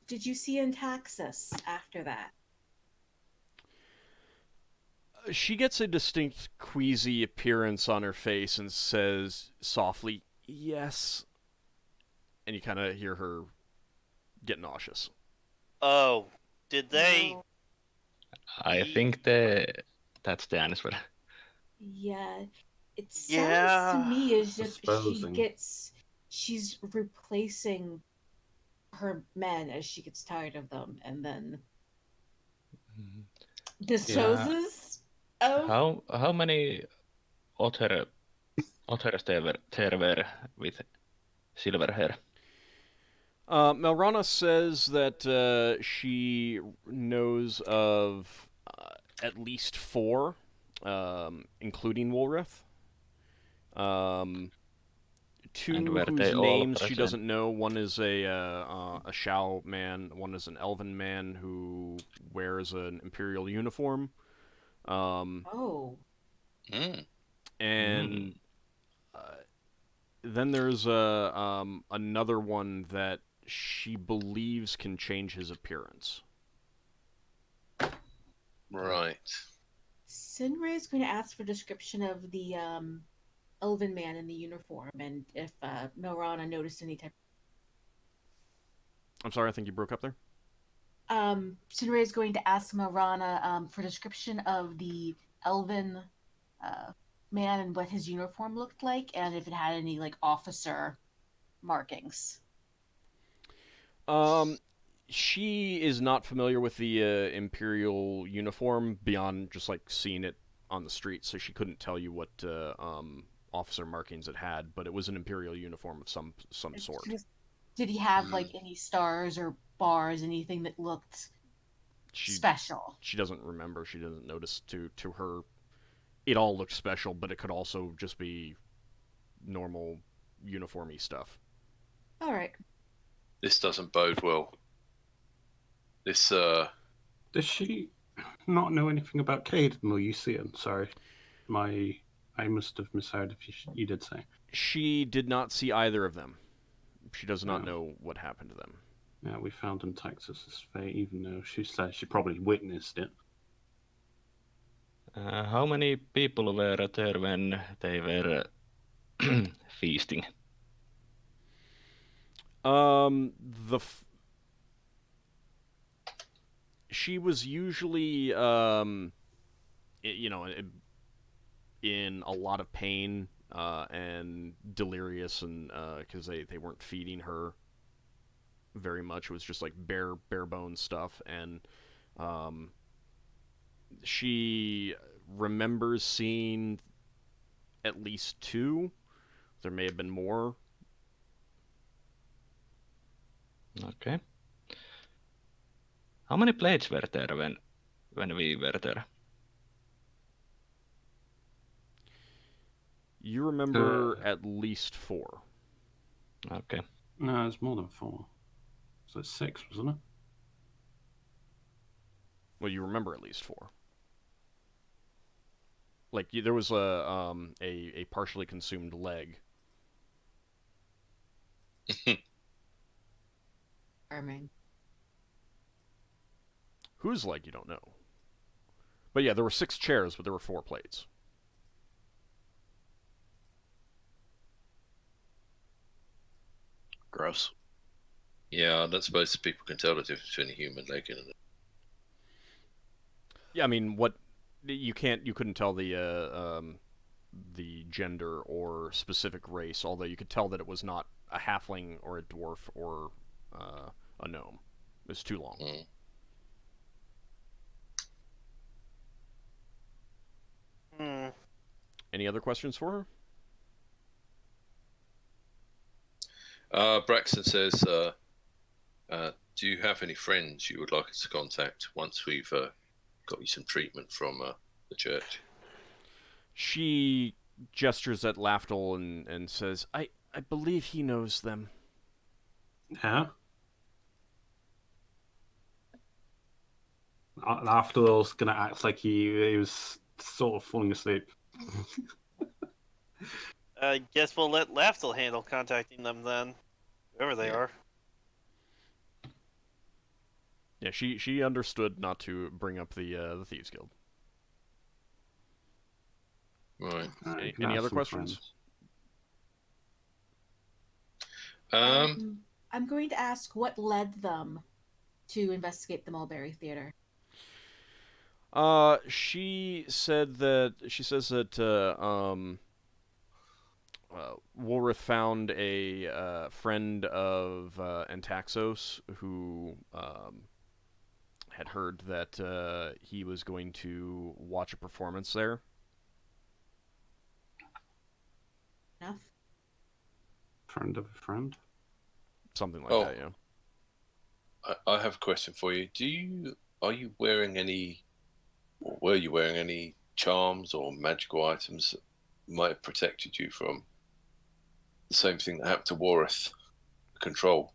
did you see Antaxis after that? She gets a distinct queasy appearance on her face and says softly, "Yes." And you kind of hear her get nauseous. Oh, did they? No. I think that's the answer. Yeah, it sounds to me as if Disposing. she's replacing her men as she gets tired of them, and then disposes of. How many otters there were with silver hair? Melrana says that she knows of at least 4, including Woolrith. 2 whose names she doesn't know. One is a Shao man. One is an elven man who wears an imperial uniform. And then there's another one that she believes can change his appearance. Right. Sinrae is going to ask for a description of the elven man in the uniform, and if Melrana noticed any type. I'm sorry, I think you broke up there. Sinrae is going to ask Melrana for a description of the elven man and what his uniform looked like, and if it had any like officer markings. She is not familiar with the Imperial uniform beyond just like seeing it on the street, so she couldn't tell you what officer markings it had, but it was an Imperial uniform of some sort. Did he have like any stars or bars, anything that looked special? She doesn't remember. She doesn't notice. To her, it all looked special, but it could also just be normal uniformy stuff. All right. This doesn't bode well. This Does she not know anything about Caden or Lucian? Sorry, I I must have misheard if you did say. She did not see either of them. She does not Oh. know what happened to them. Yeah, we found in Texas's fate, even though she said she probably witnessed it. How many people were there when they were feasting? She was usually, in a lot of pain and delirious, and because they weren't feeding her very much. It was just like bare bones stuff, and she remembers seeing at least 2. There may have been more. Okay. How many blades were there when we were there? You remember at least 4. Okay. No, it's more than 4. So it's 6, wasn't it? Well, you remember at least 4. Like there was a partially consumed leg. Charming. Whose leg you don't know. But yeah, there were 6 chairs, but there were 4 plates. Gross. Yeah, I don't suppose people can tell the difference between a human leg and a... Yeah, I mean, what you couldn't tell the gender or specific race, although you could tell that it was not a halfling or a dwarf or a gnome. It was too long. Any other questions for her? Braxon says, do you have any friends you would like us to contact once we've got you some treatment from the church? She gestures at Lafdul and says, I believe he knows them. Yeah. Lafdul's gonna act like he was sort of falling asleep. I guess we'll let Lafdul handle contacting them then, whoever they are. Yeah, she understood not to bring up the Thieves Guild. Right. Any other questions? I'm going to ask what led them to investigate the Mulberry Theater. She says that Wolrith found a friend of Antaxos who had heard that he was going to watch a performance there. Enough. Friend of a friend? Something like that, yeah. I have a question for you. Are you wearing any, or were you wearing any charms or magical items that might have protected you from the same thing that happened to Warith? Control.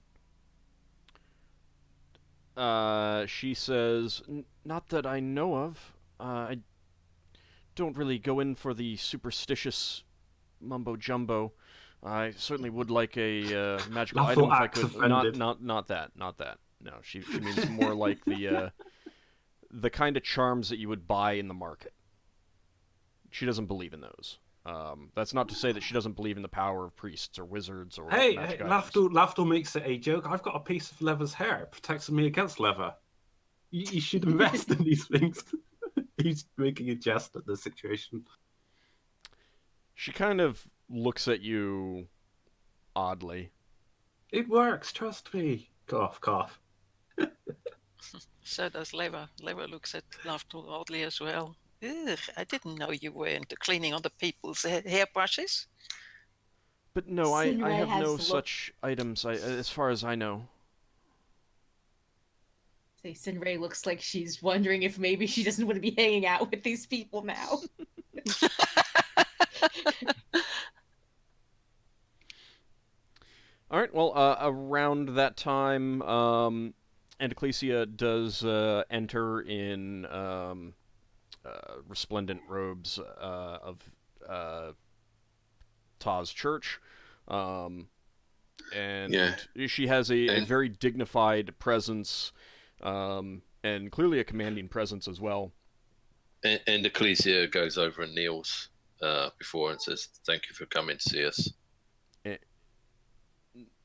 She says, not that I know of. I don't really go in for the superstitious mumbo-jumbo. I certainly would like a magical item if I could. Not that. No, she means more like the kind of charms that you would buy in the market. She doesn't believe in those. That's not to say that she doesn't believe in the power of priests or wizards or magic items. Lafdul makes it a joke. I've got a piece of leather's hair. It protects me against leather. You should invest in these things. He's making a jest at the situation. She kind of looks at you oddly. It works, trust me. Cough, cough. So does Leva. Leva looks at Lafdul oddly as well. Ugh, I didn't know you were into cleaning other people's hairbrushes. But no, I Sinrae have no has such items, as far as I know. Say, Sinrae looks like she's wondering if maybe she doesn't want to be hanging out with these people now. All right. Well, around that time, Antichlesia does enter in resplendent robes of Taz Church. And Yeah. she has a And- very dignified presence, and clearly a commanding presence as well. And Ecclesia goes over and kneels before and says, "Thank you for coming to see us."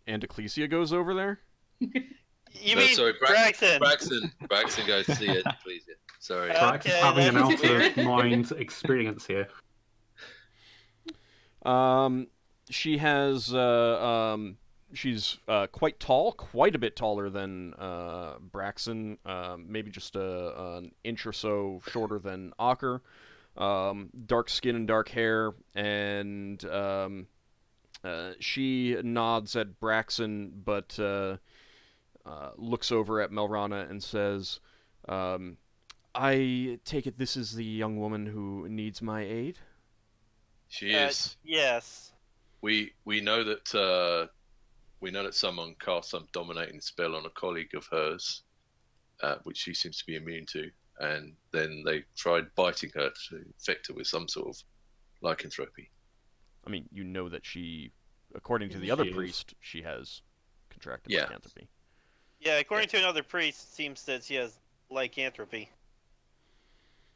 And Ecclesia goes over there? You No, mean sorry, Braxon? Braxon goes to see Ecclesia. Sorry. Brax is Okay, having an that's out weird. of mind experience here. She has, she's quite tall, quite a bit taller than Braxon, maybe just an inch or so shorter than Ockar. Dark skin and dark hair, and she nods at Braxon, but looks over at Melrana and says, I take it this is the young woman who needs my aid? She is. Yes. We know that someone cast some dominating spell on a colleague of hers, which she seems to be immune to, and then they tried biting her to infect her with some sort of lycanthropy. I mean, you know that she, according to the She other is. priest, she has contracted Yeah. lycanthropy. Yeah, according to another priest, it seems that she has lycanthropy.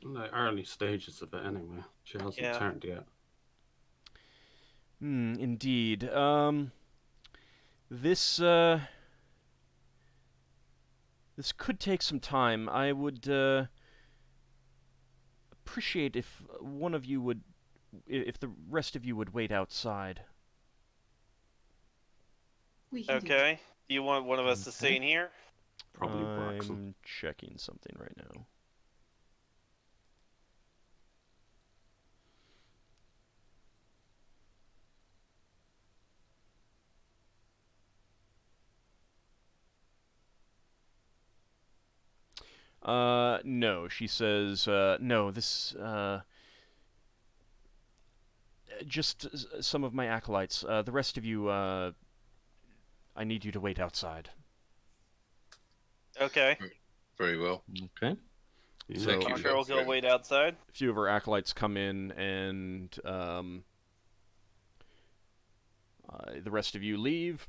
In the early stages of it, anyway. She hasn't Yeah. turned yet. Indeed. This could take some time. I would appreciate if one of you would, if the rest of you would wait outside. We can do that. Okay. Do you want one of us to stay Okay. in here? Probably Braxon. I'm checking something right now. No, she says, no, this, just some of my acolytes. The rest of you, I need you to wait outside. Okay. Very well. Okay. Yeah. Thank you. Ockar will go wait outside. A few of her acolytes come in, and the rest of you leave.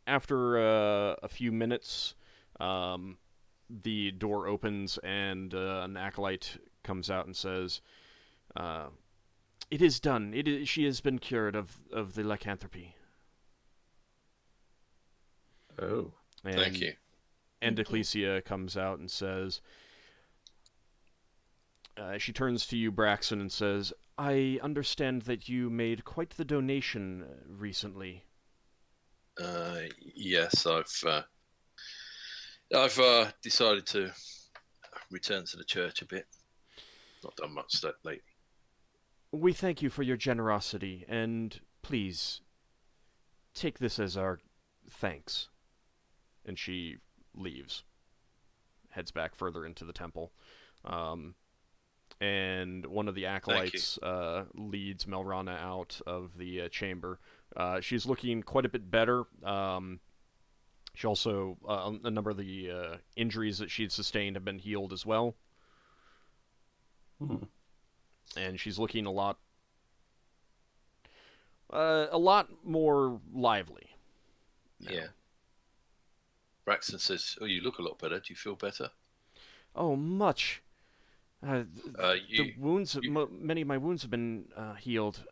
After a few minutes, the door opens, and an acolyte comes out and says, "It is done. She has been cured of the lycanthropy." Oh. And, Thank you. And Ecclesia comes out and says, she turns to you, Braxon, and says, "I understand that you made quite the donation recently." Yes, I've decided to return to the church a bit. Not done much lately. We thank you for your generosity, and please take this as our thanks. And she leaves, heads back further into the temple. And one of the acolytes leads Melrana out of the chamber. She's looking quite a bit better. She also, a number of the injuries that she'd sustained have been healed as well. And she's looking a lot more lively now. Yeah. Braxton says, "Oh, you look a lot better. Do you feel better?" Oh, much. The wounds, you- many of my wounds have been healed.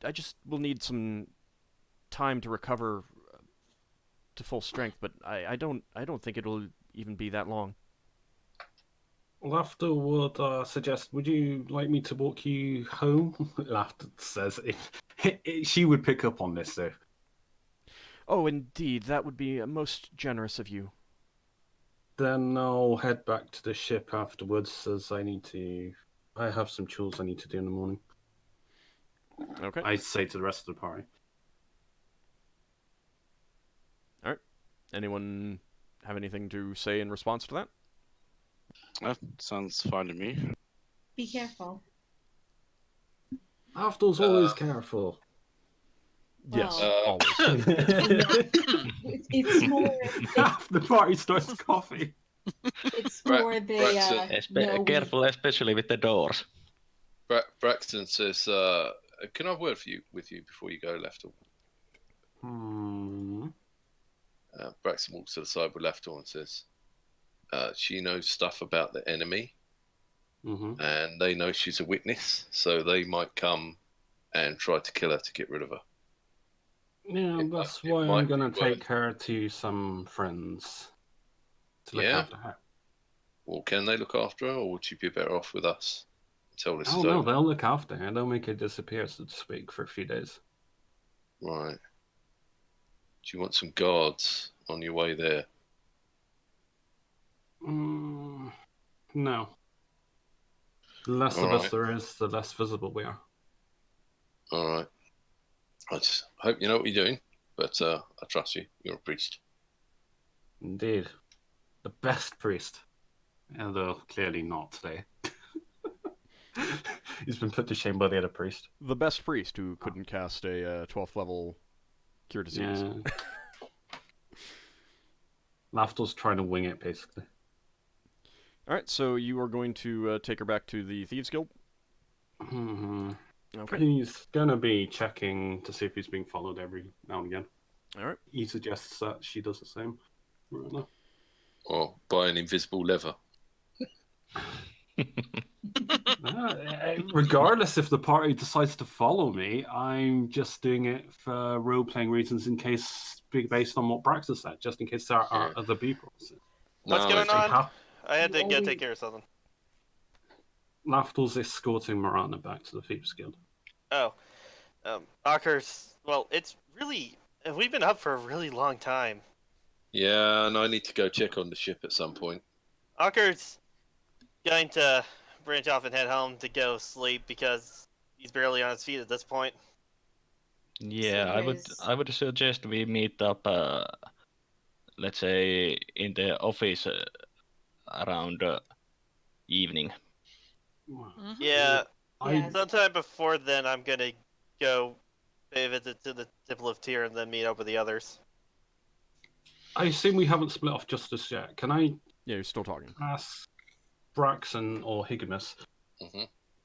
I just will need some time to recover to full strength, but I don't think it'll even be that long. Lafdul would suggest, would you like me to walk you home? Lafdul says she would pick up on this, though. Oh, indeed, that would be most generous of you. Then I'll head back to the ship afterwards, as I have some chores I need to do in the morning. Okay. I say to the rest of the party. All right. Anyone have anything to say in response to that? That sounds fine to me. Be careful. Lafdul's always careful. Yes, Well- always. It's more. Half the party starts coughing. It's more the. Careful, especially with the doors. Braxton says, can I have a word with you before you go, Lafdul? Braxon walks to the side with Lafdul and says, she knows stuff about the enemy, and they know she's a witness, so they might come and try to kill her to get rid of her. Yeah, that's why I'm going to take her to some friends to look after her. Well, can they look after her, or would she be better off with us until this is no, over? they'll look after her. They'll make her disappear, so to speak, for a few days. Right. Do you want some guards on your way there? No. The less of us there is, the less visible we are. All right. I just hope you know what you're doing, but I trust you. You're a priest. Indeed. The best priest. Although clearly not today. He's been put to shame by the other priest. The best priest who couldn't cast a 12th level cure disease. Yeah. Lafdul's trying to wing it, basically. Alright, so you are going to take her back to the Thieves Guild? Okay. He's going to be checking to see if he's being followed every now and again. Alright. He suggests that she does the same. Right now. Or by an invisible lever. Regardless if the party decides to follow me, I'm just doing it for role-playing reasons in case, based on what Braxon said, just in case there are other people. So. What's going on? I had to go take care of something. Lafdul's escorting Marana back to the Thieves Guild. Oh. Ockar's... Well, it's really... We've been up for a really long time. Yeah, and I need to go check on the ship at some point. Ockar's going to branch off and head home to go sleep because he's barely on his feet at this point. Yeah, I would suggest we meet up, let's say, in the office around evening. Yeah, Yes. sometime before then I'm going to go pay a visit to the Temple of Tyr and then meet up with the others. I assume we haven't split off just as yet. Can I Yeah, you're still talking. ask Braxon or Higgimus,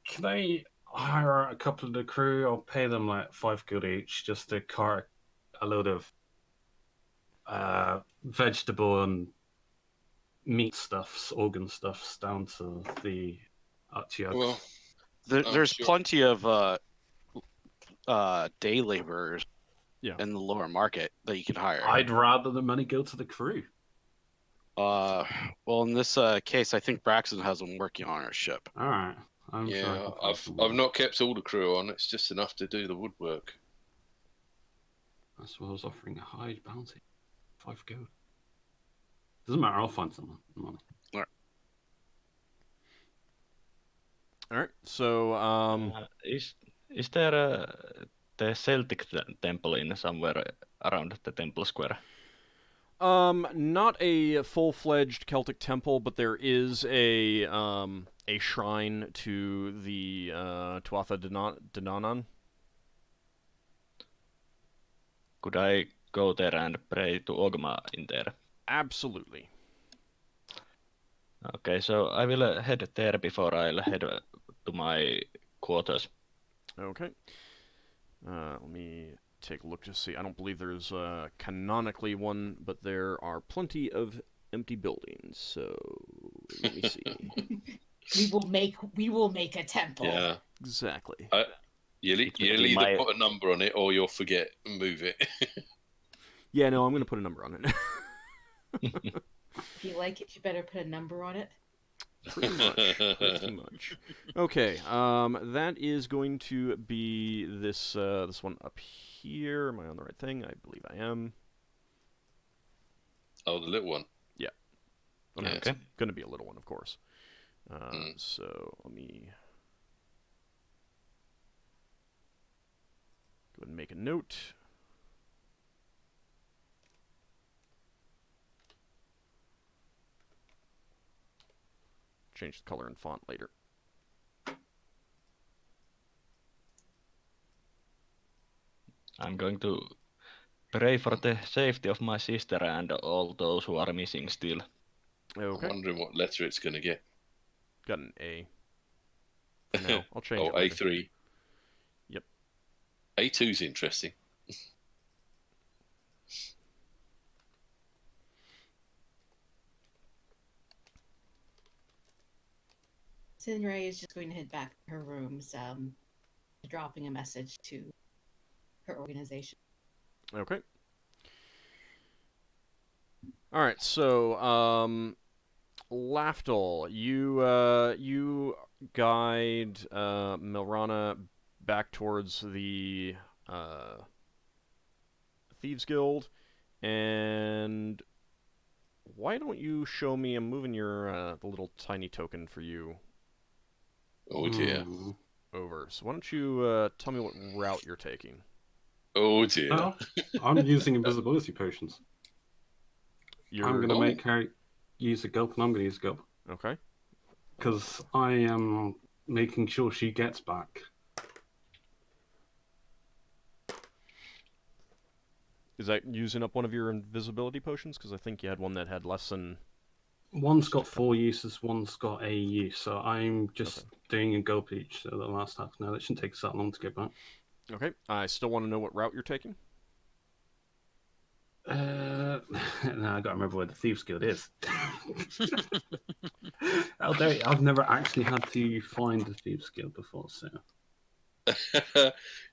can I hire a couple of the crew? I'll pay them like 5 gold each just to cart a load of vegetable and meat stuffs, organ stuffs down to the Artios. Well, there's plenty of day laborers in the lower market that you can hire. I'd rather the money go to the crew. Well, in this case, I think Braxon has them working on our ship. All right. I've not kept all the crew on. It's just enough to do the woodwork. That's what I was offering, a high bounty. 5 gold. Doesn't matter. I'll find someone. Money. All right. So, is there the Celtic temple in somewhere around the temple square? Not a full-fledged Celtic temple, but there is a shrine to the Tuatha Danann. Could I go there and pray to Ogma in there? Absolutely. Okay, so I will head there before I'll head to my quarters. Okay. Let me take a look to see. I don't believe there's canonically one, but there are plenty of empty buildings. So let me see. we will make a temple. Yeah, exactly. You'll either put a number on it or you'll forget and move it. Yeah, no, I'm going to put a number on it. If you like it, you better put a number on it. Pretty much. Okay, that is going to be this this one up here. Am I on the right thing? I believe I am. Oh, the little one. Yeah. I mean, it's going to be a little one, of course. So let me go ahead and make a note. Change the color and font later. I'm going to pray for the safety of my sister and all those who are missing still. Okay. I'm wondering what letter it's going to get. Got an A. No, I'll change it later. A3. Yep. A2's interesting. Sinrae is just going to head back to her rooms, dropping a message to her organization. Okay. All right. So, Lafdul, you guide Milrana back towards the Thieves Guild, and why don't you show me? I'm moving your the little tiny token for you Oh dear. over. So why don't you tell me what route you're taking? Oh dear. Well, I'm using invisibility potions. I'm going to make her use a gulp, and I'm going to use a gulp. Okay. Because I am making sure she gets back. Is that using up one of your invisibility potions? Because I think you had one that had less than... One's got 4 uses, one's got a use, so I'm just doing a gulp each, so the last half. Now, that shouldn't take us that long to get back. Okay, I still want to know what route you're taking. Now I gotta remember where the Thieves Guild is. I've never actually had to find the Thieves Guild before, so...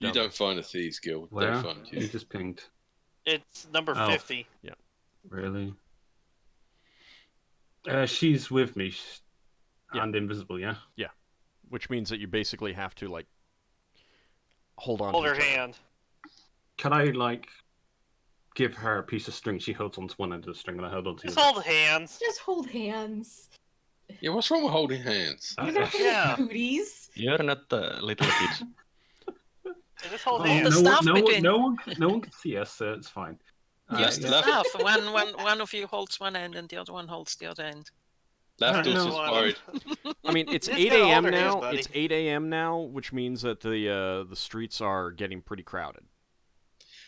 You don't find a Thieves Guild. Where? They find you. You just pinged. It's number 50. Yeah. Really? She's with me, Yeah. and invisible, yeah? Yeah. Which means that you basically have to, like, hold on Hold to her each other. hand. Can I, like, give her a piece of string? She holds onto one end of the string, and I hold onto the Just other. hold hands. Just hold hands. Yeah, what's wrong with holding hands? Yeah. Cooties. You're not little kids. Just hold Oh, hands. the staff between. no one can see us, so it's fine. Use the yeah. staff. One of you holds one end, and the other one holds the other end. Lafdul's No. just worried. I mean, it's Just 8 gotta hold a.m. her hands, now. buddy. It's 8 a.m. now, which means that the streets are getting pretty crowded.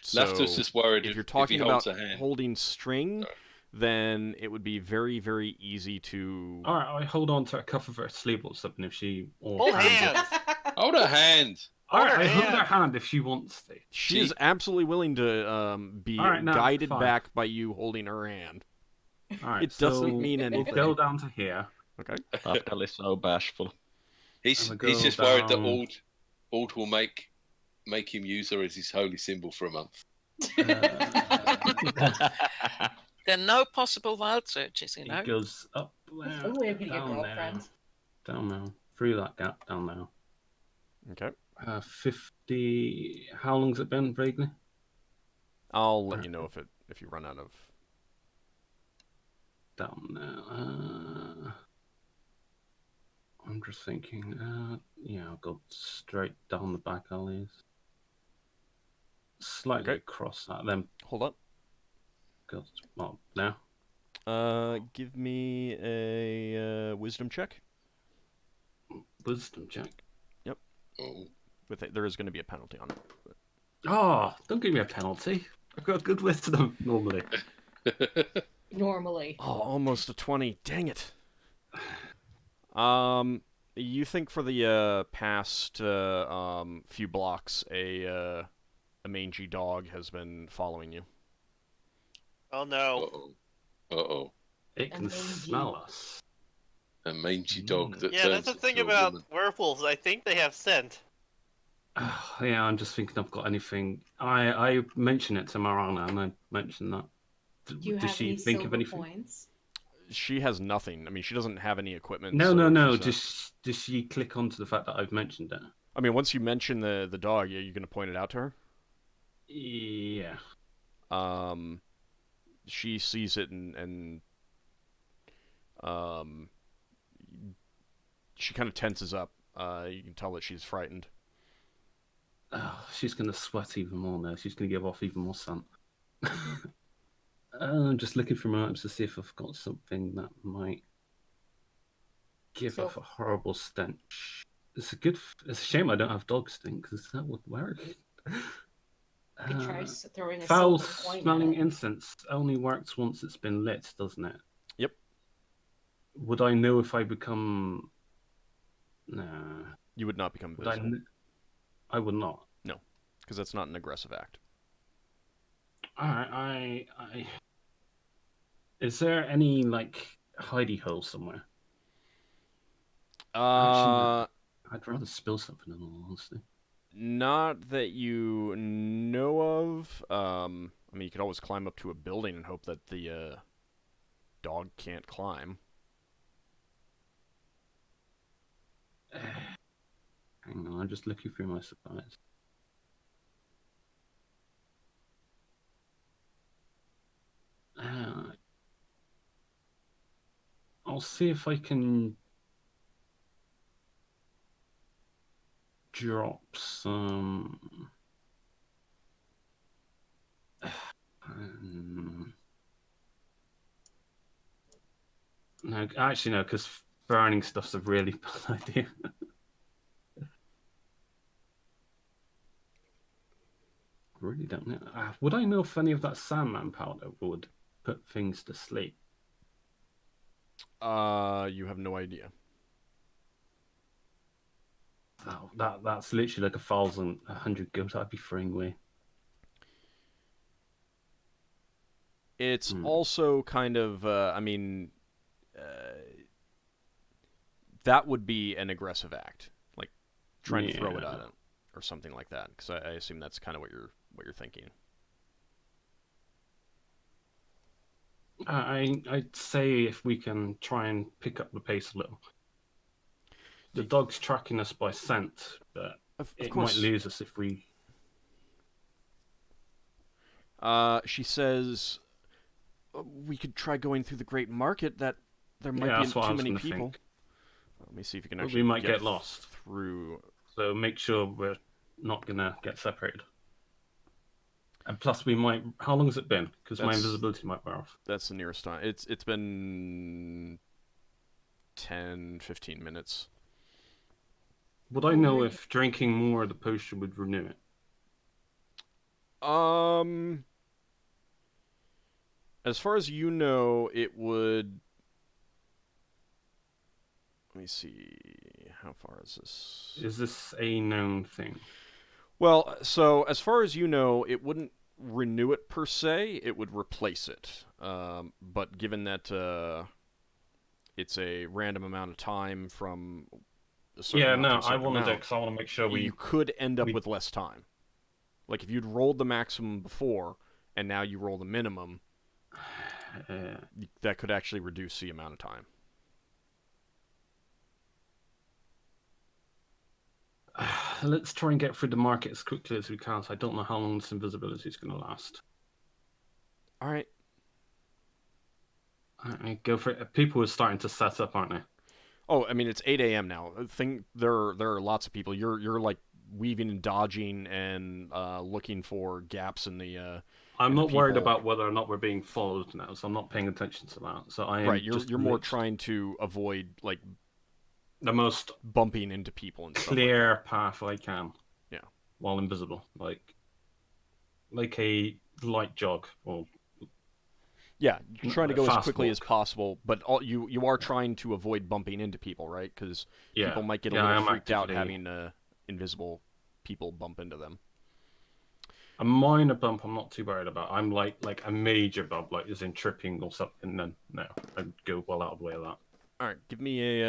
So Lafdul's just worried if you're if he talking holds about a hand. holding string, Sorry. then it would be very, very easy to... Alright, I hold on to a cuff of her sleeve or something if she... Hold hands. Hold her hand. Alright, Hold I her hold hand. her hand if she wants to. She is absolutely willing to be Alright, no, guided fine. back by you holding her hand. Alright, It doesn't mean We'll anything. go down to here. Okay. Lafdul is so bashful. He's And we he's go just worried that down. Ald will make him use her as his holy symbol for a month. There are no possible wild searches, you know. It goes up That's there, one way of getting a down there, girlfriend. down there, through that gap, down there. Okay. 50... How long's it been, vaguely? I'll let you know if you run out of... Down there. I'm just thinking, yeah, I'll go straight down the back alleys. Slightly Okay. across that, then Hold up. go, well, now. Give me a wisdom check. Wisdom check. Oh. With it, there is going to be a penalty on it. But... Oh, don't give me a penalty. I've got good wisdom normally. Normally. Oh, almost a 20. Dang it. You think for the past few blocks, a mangy dog has been following you. Oh no. Uh-oh. It can Mangy. smell us. A mangy dog that Yeah, turns that's the thing into a about woman. werewolves. I think they have scent. Yeah, I'm just thinking I've got anything. I mentioned it to Marana, and I mentioned that. Do you Does have she any think silver of anything? coins? She has nothing. I mean, she doesn't have any equipment. No, so no, no. she's Just does she click onto the fact that I've mentioned it? I mean, once you mention the dog, are you going to point it out to her? Yeah. She sees it and she kind of tenses up. You can tell that she's frightened. Oh, she's gonna sweat even more now. She's gonna give off even more scent. I'm just looking for my items to see if I've got something that might give off a horrible stench. It's a shame I don't have dog stink because that would work. You could try throwing a Foul silver coin at smelling it. incense only works once it's been lit, doesn't it? Yep. Would I know if I become? Nah. You would not become Would I? visible. I would not. No, because that's not an aggressive act. Alright, is there any like hidey hole somewhere? Actually, I'd rather spill something in all honesty. Not that you know of. I mean, you could always climb up to a building and hope that the dog can't climb. Hang on, I'm just looking through my supplies. I'll see if I can drop some. No, actually, no, because burning stuff's a really bad idea. Really don't know. Would I know if any of that Sandman powder would put things to sleep? You have no idea. Oh, that's literally like 1,100 gold I'd be throwing away. It's also kind of, I mean, that would be an aggressive act, like trying to throw it at it or something like that. Because I assume that's kind of what you're thinking. I'd say if we can try and pick up the pace a little. The dog's tracking us by scent, but it might lose us if we. She says we could try going through the great market. That there might be too many people. Think. Let me see if you can actually. We might get lost through. So make sure we're not gonna get separated. And plus, we might. How long has it been? Because my invisibility might wear off. That's the nearest time. It's been 10, 15 minutes. Would I know if drinking more of the potion would renew it? As far as you know, it would. Let me see. How far is this? Is this a known thing? Well, so as far as you know, it wouldn't renew it per se. It would replace it. But given that it's a random amount of time from a certain amount to a certain I want to do amount, because I want to make sure you could end up with less time. Like if you'd rolled the maximum before, and now you roll the minimum, that could actually reduce the amount of time. Let's try and get through the market as quickly as we can. So I don't know how long this invisibility is going to last. All right. Go for it. People are starting to set up, aren't they? Oh, I mean it's 8 a.m. now. There are lots of people. You're like weaving and dodging and looking for gaps in the. I'm not worried about whether or not we're being followed now, so I'm not paying attention to that. So I am right. You're more trying to avoid like the most bumping into people and clear stuff like path I can. Yeah. While invisible, like a light jog or. Yeah, you're trying to go as quickly as possible, but you are trying to avoid bumping into people, right? Because people might get a little freaked out having invisible people bump into them. A minor bump, I'm not too worried about. I'm like a major bump, like as in tripping or something. Then no, I'd go well out of the way of that. All right, give me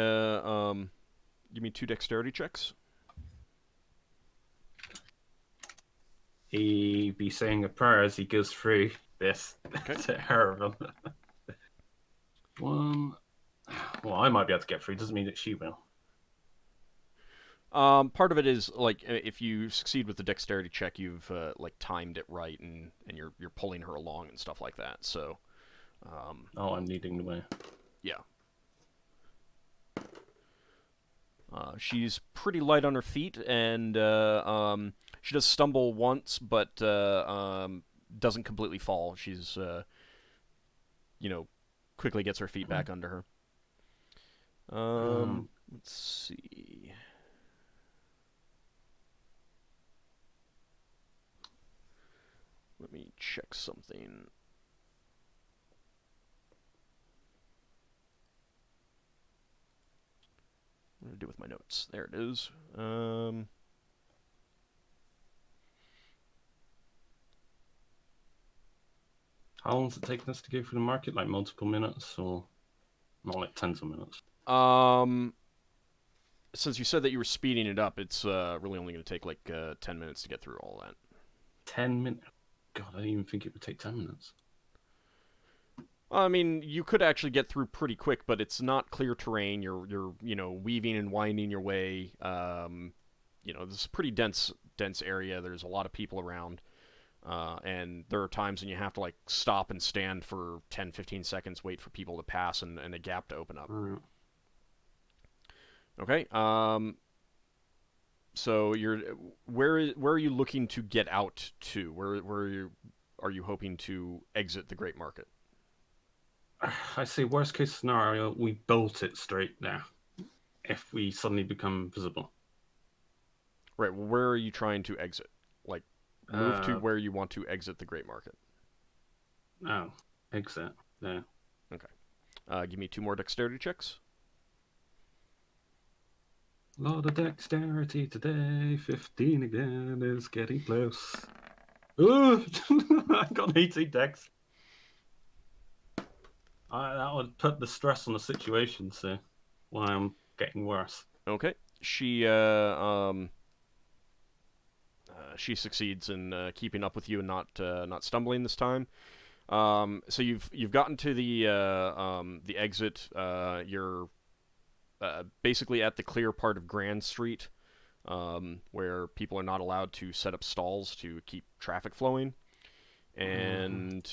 2 dexterity checks. He be saying a prayer as he goes through this. Okay. Terrible. One. Well, I might be able to get through. Doesn't mean that she will. Part of it is like if you succeed with the dexterity check, you've like timed it right, and you're pulling her along and stuff like that. So. I'm leading the way. Yeah. She's pretty light on her feet, and she does stumble once, but doesn't completely fall. She's, quickly gets her feet back under her. Let's see. Let me check something. What do I do with my notes? There it is. How long does it take us to go through the market? Like multiple minutes, or not like tens of minutes? Since you said that you were speeding it up, it's really only going to take like 10 minutes to get through all that. 10 minutes? God, I didn't even think it would take 10 minutes. I mean, you could actually get through pretty quick, but it's not clear terrain. You're weaving and winding your way. This is a pretty dense area. There's a lot of people around, and there are times when you have to like stop and stand for 10, 15 seconds, wait for people to pass, and a gap to open up. Right. Okay. So where are you looking to get out to? Where are you hoping to exit the Great Market? I say worst case scenario, we bolt it straight there if we suddenly become visible. Right. Well, where are you trying to exit? Like, move to where you want to exit the Great Market. Oh, exit. Yeah. Okay. Give me 2 more dexterity checks. Lot of dexterity today. 15 again is getting close. Ooh, I got an 18 dex. That would put the stress on the situation, so why I'm getting worse. Okay. She succeeds in keeping up with you and not stumbling this time. So you've gotten to the exit. You're basically at the clear part of Grand Street, where people are not allowed to set up stalls to keep traffic flowing, and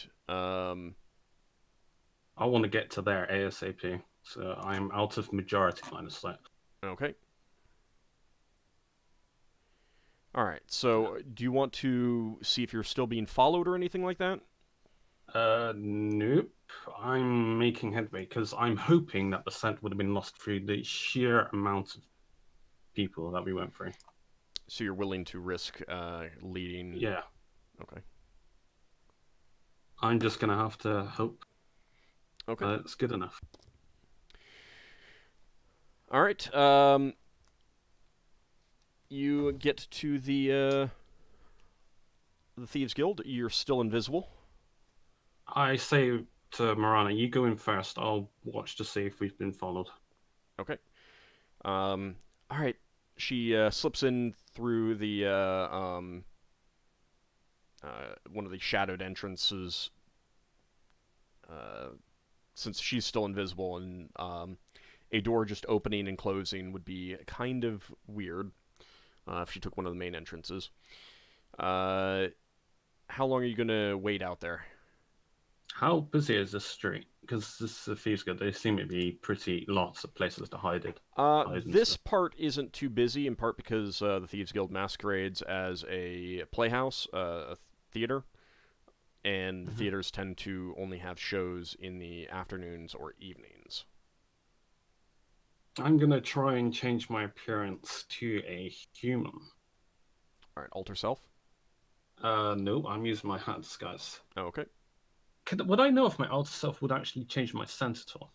I want to get to there ASAP, so I'm out of majority line of sight. Okay. All right. So, do you want to see if you're still being followed or anything like that? Nope. I'm making headway because I'm hoping that the scent would have been lost through the sheer amount of people that we went through. So you're willing to risk leading? Yeah. Okay. I'm just gonna have to hope. Okay. It's good enough. All right. You get to the Thieves Guild. You're still invisible. I say to Marana, you go in first. I'll watch to see if we've been followed. Okay. All right. She slips in through the one of the shadowed entrances. Since she's still invisible, and a door just opening and closing would be kind of weird if she took one of the main entrances. How long are you gonna wait out there? How busy is this street? Because this is a Thieves Guild. They seem to be pretty lots of places to hide it. This part isn't too busy, in part because the Thieves Guild masquerades as a playhouse, a theater, and the theaters tend to only have shows in the afternoons or evenings. I'm gonna try and change my appearance to a human. All right, alter self. No, I'm using my hat disguise. Oh, okay. Would I know if my alter self would actually change my scent at all?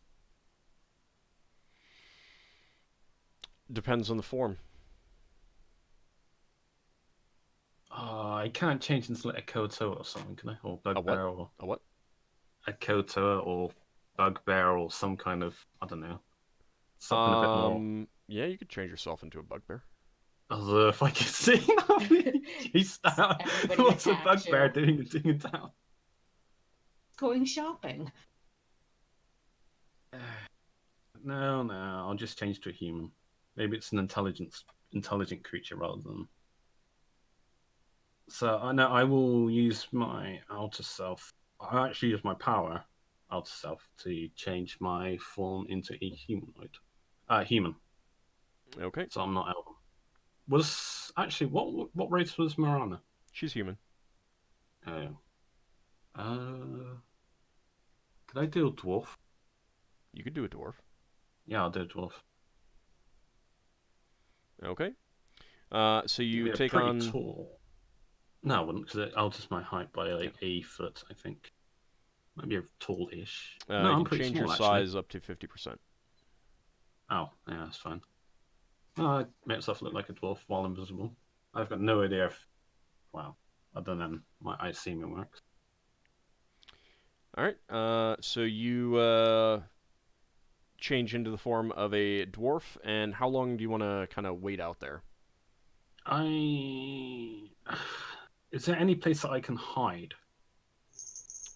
Depends on the form. I can't change into like a Koto or something, can I? Or bugbear or A what? a Koto or bugbear or some kind of, I don't know, something a bit more. Yeah, you could change yourself into a bugbear. As if I could see. He's down. Everybody What's a attacks bugbear you. doing in town? Going shopping. No, I'll just change to a human. Maybe it's an intelligent creature rather than. So I know I will use my outer self. I actually use my power outer self to change my form into a humanoid. Human. Okay. So I'm not elven. Was actually what race was Marana? She's human. Oh. Could I do a dwarf? You could do a dwarf. Yeah, I'll do a dwarf. Okay. So you They're take pretty on. tall. No, I wouldn't, because it alters my height by like a foot, I think. Maybe a tall-ish. No, you I'm can pretty change small, your actually. size up to 50%. Oh, yeah, that's fine. I make myself look like a dwarf while invisible. I've got no idea if, well, other than my eye seeming works. All right. So you change into the form of a dwarf, and how long do you want to kind of wait out there? Is there any place that I can hide?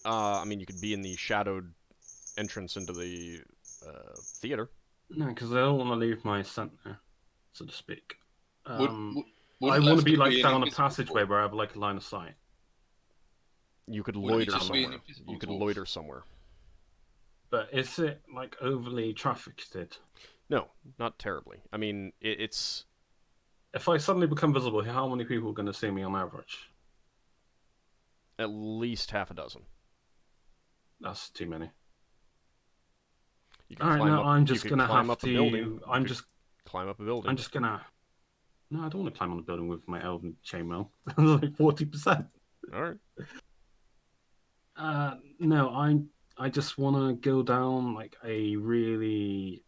I mean, you could be in the shadowed entrance into the theater. No, because I don't want to leave my scent there, so to speak. Would, I wouldn't want to be Lafdul like an down a invisible passageway dwarf? where I have like a line of sight. You could Wouldn't he loiter just be an somewhere. invisible You could dwarf? loiter somewhere. But is it like overly trafficked? No, not terribly. I mean, it's If I suddenly become visible, how many people are going to see me on average? at least half a dozen. That's too many. You can All right, climb no, up. I'm You just could gonna climb have up a building. to. You I'm could just. climb up a building. I'm just gonna. No, I don't want to climb on the building with my elven chainmail. Like 40%. All right. No, I just want to go down like a really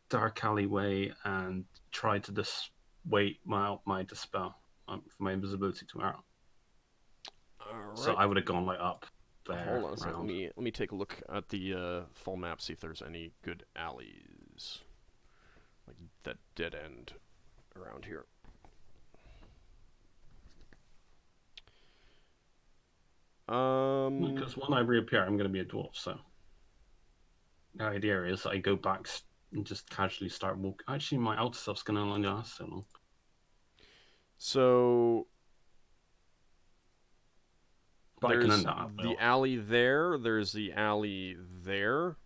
dark alleyway and try to just wait my dispel for my invisibility to wear out. All right. So I would have gone like up there. Hold on a second. round. Let me take a look at the full map. See if there's any good alleys, like that dead end around here. Because when I reappear, I'm going to be a dwarf. So the idea is I go back and just casually start walking. Actually, my outer self's going to only last so long. So But I can there's end that. the alley there. There's the alley there.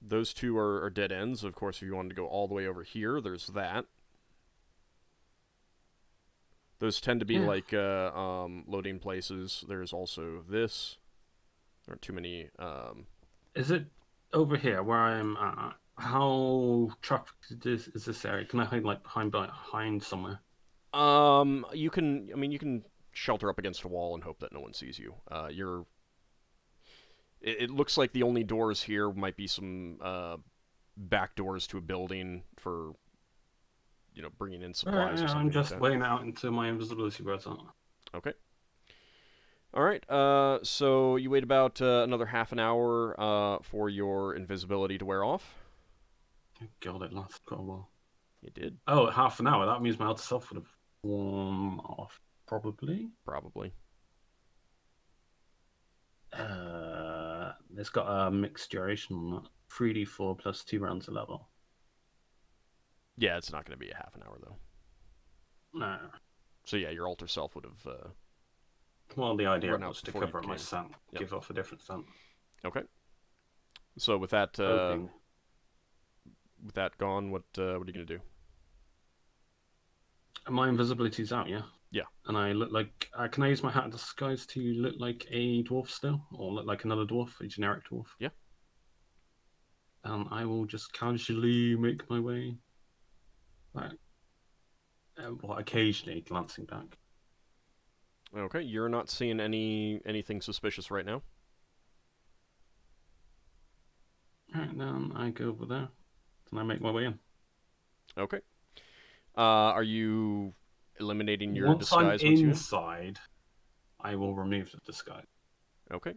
Those two are dead ends. Of course, if you wanted to go all the way over here, there's that. Those tend to be like loading places. There's also this. There aren't too many. Is it over here where I'm at? How trafficked is this area? Can I hide like behind somewhere? You can. I mean, you can shelter up against a wall and hope that no one sees you. It looks like the only doors here might be some back doors to a building for, bringing in supplies or something. I'm just like that. weighing out into my invisibility wears on. Okay. All right. So you wait about another half an hour for your invisibility to wear off. God, it lasted quite a while. It did. Oh, half an hour. That means my outer self would have worn off, probably. Probably. It's got a mixed duration on that. 3d4 plus 2 rounds of level. Yeah, it's not going to be a half an hour though. No. So yeah, your alter self would have. Well, the idea run out was to before you cover up my came. scent, Yep. give off a different scent. Okay. So with that Hoping. gone, what are you going to do? My invisibility's out, yeah? Yeah. And I look like... can I use my hat of disguise to look like a dwarf still? Or look like another dwarf, a generic dwarf? Yeah. And I will just casually make my way back. Well, occasionally glancing back. Okay, you're not seeing anything suspicious right now. Alright, then I go over there. And I make my way in. Okay. Are you eliminating your Once disguise I'm once you're in? inside, I will remove the disguise. Okay.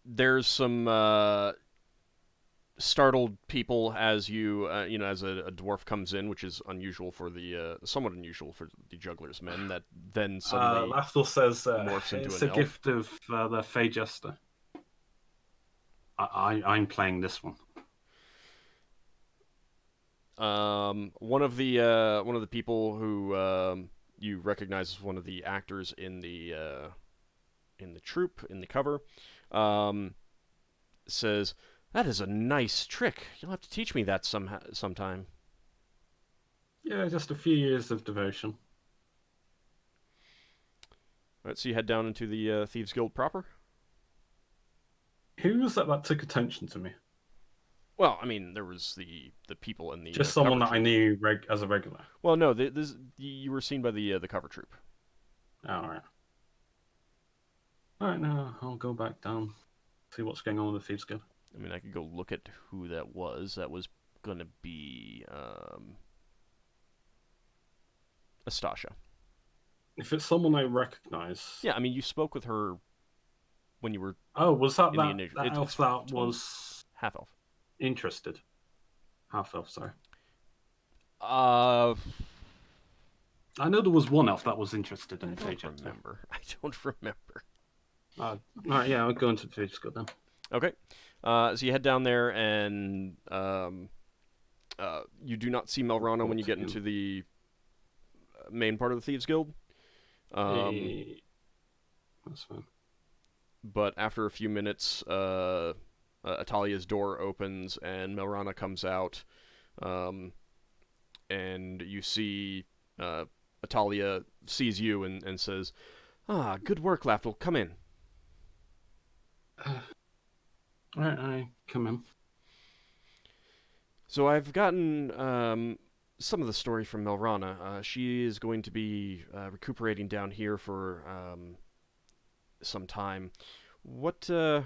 There's some startled people as you, as a dwarf comes in, which is unusual for somewhat unusual for the juggler's men. That then suddenly Lafdul says morphs into it's an a elf. gift of the Fey Jester. I'm playing this one. One of the people who you recognize as one of the actors in the troupe in the cover, says, "That is a nice trick. You'll have to teach me that sometime." Yeah, just a few years of devotion. All right, so you head down into the Thieves Guild proper. Who was that took attention to me? Well, I mean, there was the people in the Just someone cover that I troupe. knew as a regular. Well, no, you were seen by the cover troop. Oh, alright. Alright, now I'll go back down, see what's going on with the Thieves Guild. I mean, I could go look at who that was. That was gonna be Astasha. If it's someone I recognize. Yeah, I mean, you spoke with her when you were Oh, was that in the that, initial. that elf that was half elf. interested? Half elf, sorry. I I know there was one elf that was interested in the don't page. remember. I don't remember. Alright, yeah, I'll go into the page then. Okay. So you head down there, and you do not see Melrana when you get into the main part of the Thieves Guild. That's fine. But after a few minutes, Atalia's door opens, and Melrana comes out, and you see Atalia sees you and says, "Ah, good work, Lafdul. Come in." Alright, I come in. So I've gotten some of the story from Melrana. She is going to be recuperating down here for some time. What do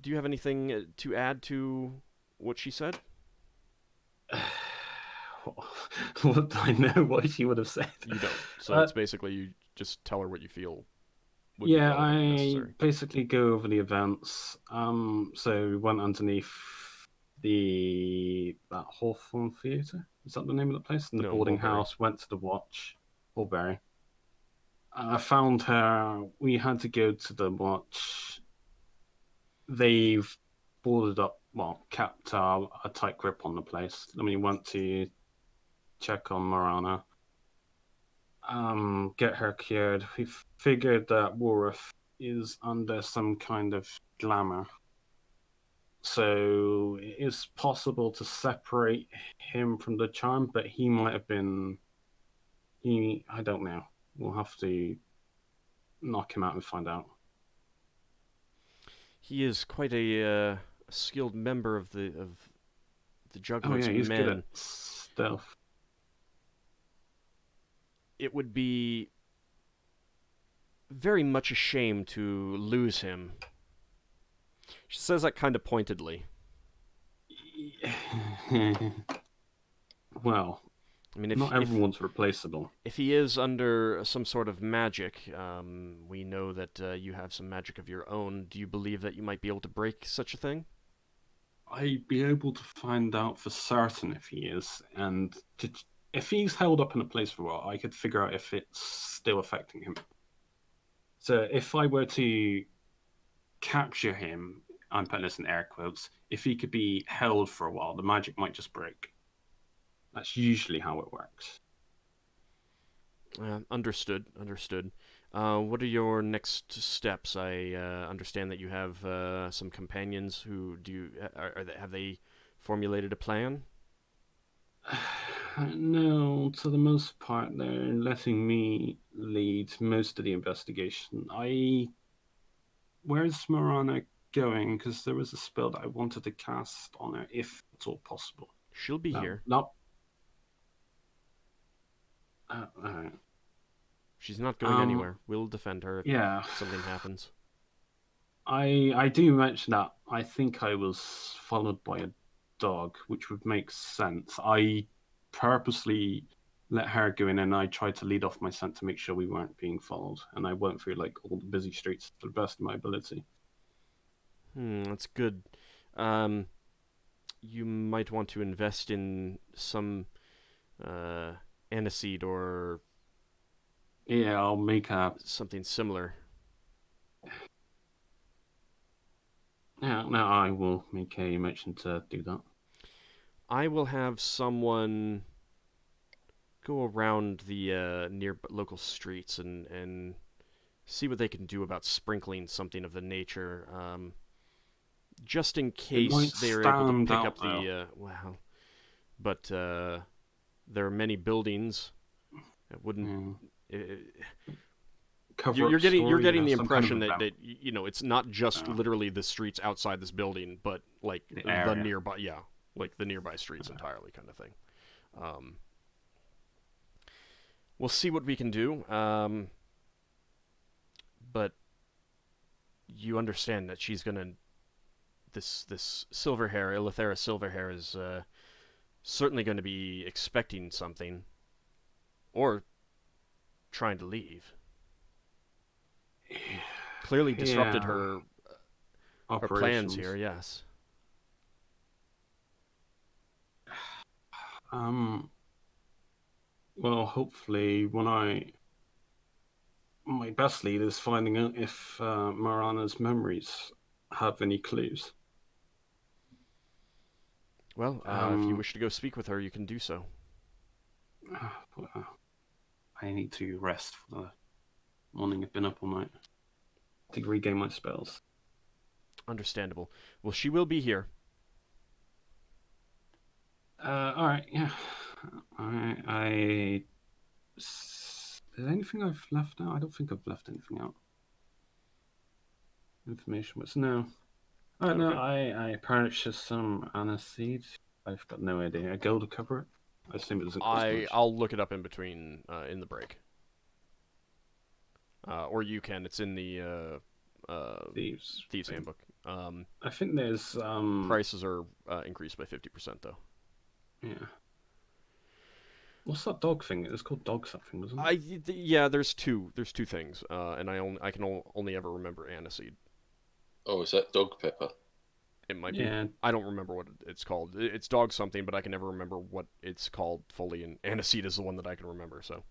you have anything to add to what she said? What do I know what she would have said? You don't. So it's basically you just tell her what you feel would be Yeah, relevant and I necessary. basically go over the events. So we went underneath that Hawthorne Theatre. Is that the name of the place? In the No, boarding Mulberry. house. Went to the watch. Mulberry. I found her. We had to go to the watch. They've boarded up. Well, kept a tight grip on the place. Then we went to check on Marana. Get her cured. We figured that Warif is under some kind of glamour. So it is possible to separate him from the charm, but he might have been... I don't know. We'll have to knock him out and find out. He is quite a skilled member of the Jugglers he's Men. good at stealth. It would be very much a shame to lose him. She says that kind of pointedly. Well, I mean, not everyone's replaceable. If he is under some sort of magic, we know that you have some magic of your own. Do you believe that you might be able to break such a thing? I'd be able to find out for certain if he is, and if he's held up in a place for a while, I could figure out if it's still affecting him. So if I were to capture him, I'm putting this in air quotes, if he could be held for a while, the magic might just break. That's usually how it works. Understood. What are your next steps? I understand that you have some companions who have they formulated a plan? No, to the most part, they're letting me lead most of the investigation. Where's Marana going? Because there was a spell that I wanted to cast on her, if it's all possible. She'll be here. Not. Alright. She's not going anywhere. We'll defend her if something happens. I do mention that I think I was followed by a dog, which would make sense. I purposely let her go in, and I tried to lead off my scent to make sure we weren't being followed, and I went through like all the busy streets to the best of my ability. That's good. You might want to invest in some aniseed or I'll make something similar. Yeah, no, I will make a mention to do that. I will have someone go around the near local streets and see what they can do about sprinkling something of the nature, just in case they're able to pick up the But there are many buildings. It wouldn't. You're getting the impression that it's not just literally the streets outside this building, but like the nearby, like the nearby streets entirely, kind of thing. We'll see what we can do. But you understand that she's gonna. This Silverhair, Illithera Silverhair, is certainly going to be expecting something, or trying to leave. clearly disrupted Yeah. her plans Operations. here. Yes. Well, hopefully, my best lead is finding out if Marana's memories have any clues. Well, if you wish to go speak with her, you can do so. I need to rest for the morning. I've been up all night to regain my spells. Understandable. Well, she will be here. All right, yeah. Is there anything I've left out? I don't think I've left anything out. Information was no. Oh no, I purchased some aniseed. I've got no idea. A gold to cover it. I assume it doesn't cost much. I'll look it up in between in the break. Or you can. It's in the Thieves handbook. I think there's prices are increased by 50% though. Yeah. What's that dog thing? It's called dog something, wasn't it? Yeah, there's two things, and I can only ever remember aniseed. Oh, is that dog pepper? It might be. I don't remember what it's called. It's dog something, but I can never remember what it's called fully. And aniseed is the one that I can remember. So,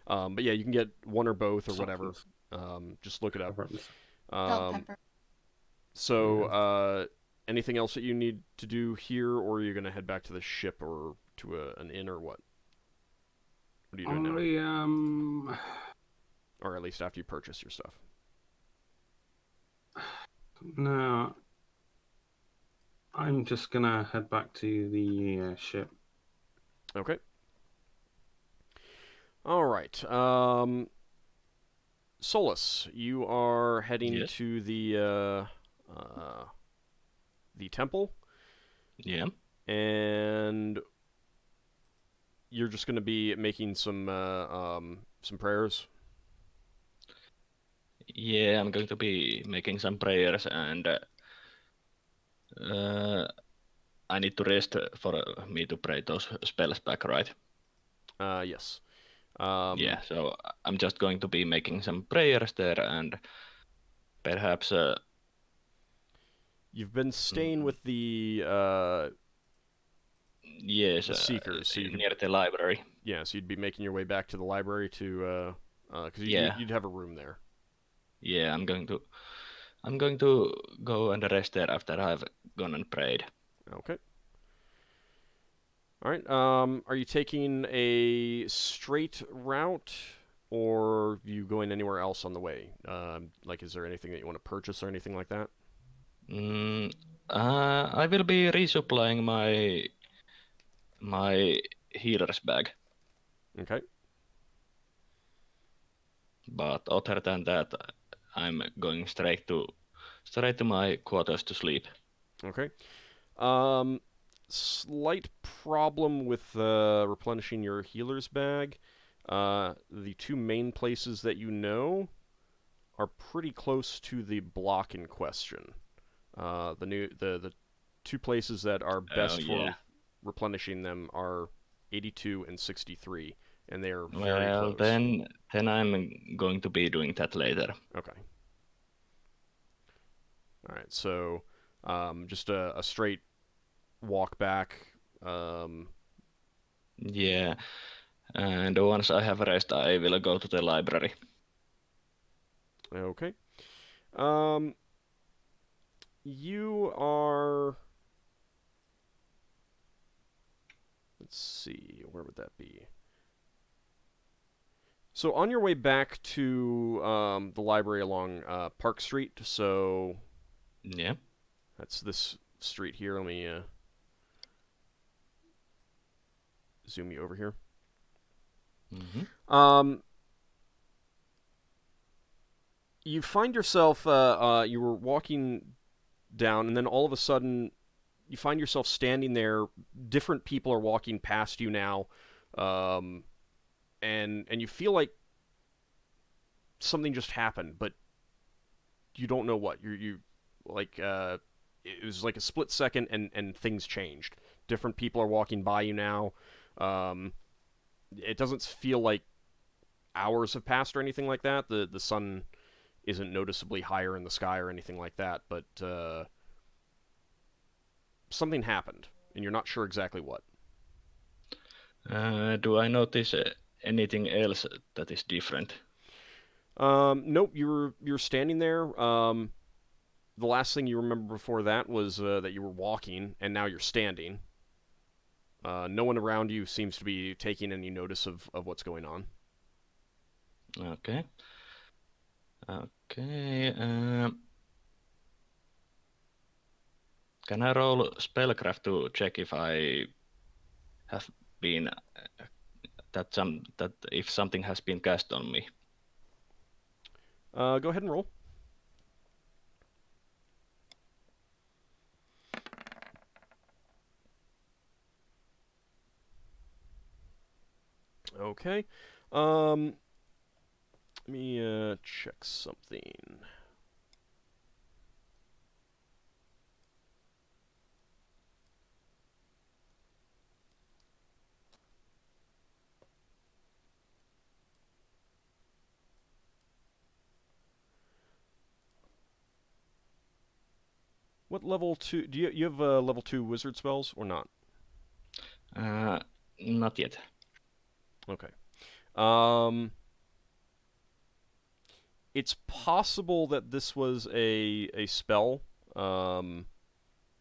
but yeah, you can get one or both or whatever. Just look it up. Bell pepper. So, anything else that you need to do here, or are you gonna head back to the ship or to an inn or what? What are you doing now? Or at least after you purchase your stuff. No. I'm just gonna head back to the ship. Okay. All right. Solas, you are heading to the temple. Yeah. And you're just going to be making some prayers. Yeah, I'm going to be making some prayers, and I need to rest for me to pray those spells back, right? Yes. Yeah, so I'm just going to be making some prayers there, and perhaps you've been staying with the yes, the seekers, so you near the library. Yeah, so you'd be making your way back to the library to because you'd have a room there. Yeah, I'm going to go and rest there after I've gone and prayed. Okay. All right. Are you taking a straight route, or are you going anywhere else on the way? Like, is there anything that you want to purchase or anything like that? I will be resupplying my healer's bag. Okay. But other than that, I'm going straight to my quarters to sleep. Okay. Slight problem with replenishing your healer's bag. The two main places that you know are pretty close to the block in question. The two places that are best for replenishing them are 82 and 63, and they are very close. Well, then I'm going to be doing that later. Okay. All right, so just a straight walk back. Yeah, and once I have rest, I will go to the library. Okay. You are... Let's see, where would that be? So on your way back to the library along Park Street, so... Yeah. That's this street here. Let me zoom you over here. You find yourself, you were walking down, and then all of a sudden, you find yourself standing there. Different people are walking past you now, and you feel like something just happened, but you don't know what. You like it was like a split second, and things changed. Different people are walking by you now. It doesn't feel like hours have passed or anything like that. The sun isn't noticeably higher in the sky or anything like that, but something happened, and you're not sure exactly what. Do I notice anything else that is different? Nope, you're standing there. The last thing you remember before that was that you were walking, and now you're standing. No one around you seems to be taking any notice of what's going on. Okay. Okay. Can I roll spellcraft to check if I have been that if something has been cast on me? Go ahead and roll. Okay. Let me check something. What level 2? Do you have level 2 wizard spells or not? Not yet. Okay. It's possible that this was a spell.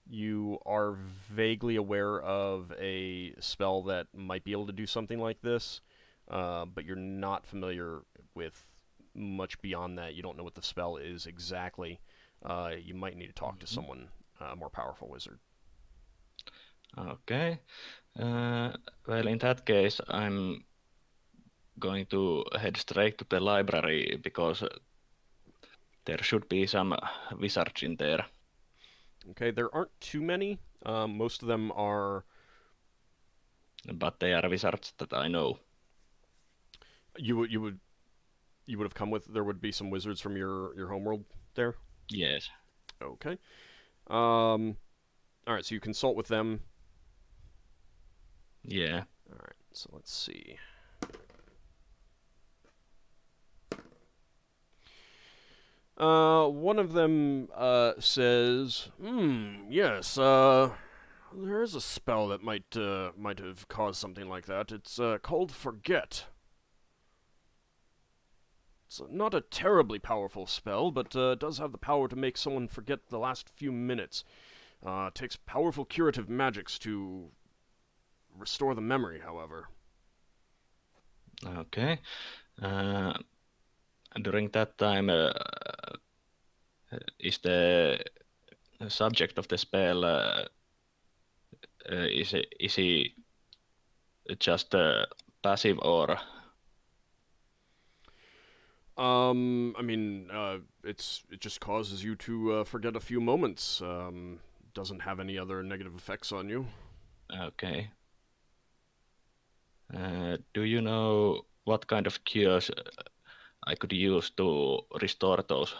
You are vaguely aware of a spell that might be able to do something like this, but you're not familiar with much beyond that. You don't know what the spell is exactly. You might need to talk to someone, a more powerful wizard. Okay. Well, in that case, I'm going to head straight to the library because there should be some wizards in there. Okay, there aren't too many. Most of them are. But they are wizards that I know. You would have come with. There would be some wizards from your homeworld there. Yes. Okay. All right. So you consult with them. Yeah. All right. So let's see. One of them says, yes, there is a spell that might have caused something like that. It's called Forget. It's not a terribly powerful spell, but does have the power to make someone forget the last few minutes. It takes powerful curative magics to restore the memory, however. Okay. During that time, is the subject of the spell is he just passive or? I mean, it just causes you to forget a few moments. Doesn't have any other negative effects on you. Okay. Do you know what kind of cures I could use to restore those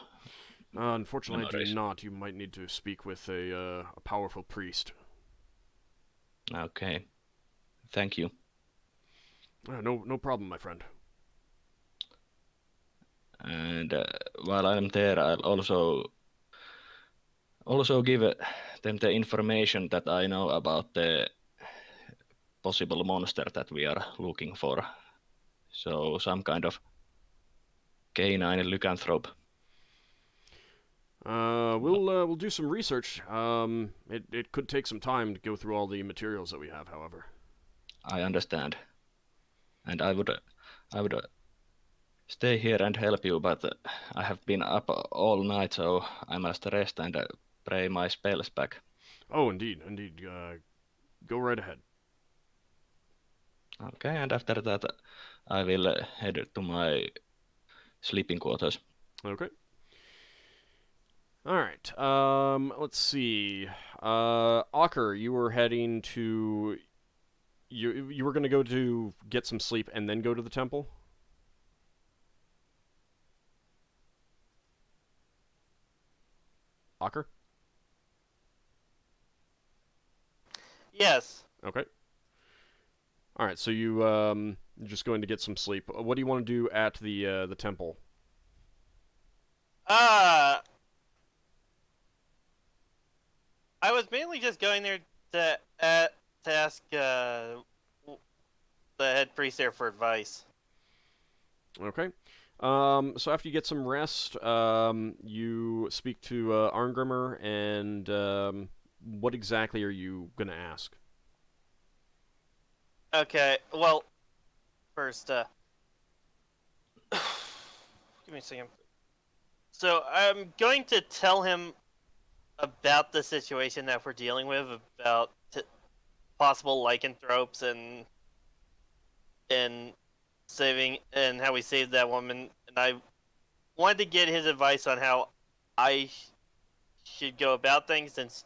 Unfortunately, I do memories? not. You might need to speak with a powerful priest. Okay. Thank you. No problem, my friend. And while I'm there, I'll also give them the information that I know about the possible monster that we are looking for. So some kind of canine lycanthrope. We'll do some research. It could take some time to go through all the materials that we have, however. I understand, and I would stay here and help you, but I have been up all night, so I must rest and pray my spells back. Oh, indeed. Go right ahead. Okay, and after that, I will head to my sleeping quarters. Okay. All right. Let's see. Ockar, you were heading to. You were gonna go to get some sleep and then go to the temple. Ockar. Yes. Okay. All right. So you're just going to get some sleep. What do you want to do at the temple? I was mainly just going there to ask the head priest there for advice. Okay. So after you get some rest, you speak to Arngrimmer, and what exactly are you gonna ask? Okay, well, first, give me a second. So I'm going to tell him about the situation that we're dealing with, about possible lycanthropes and saving and how we saved that woman. And I wanted to get his advice on how I should go about things, since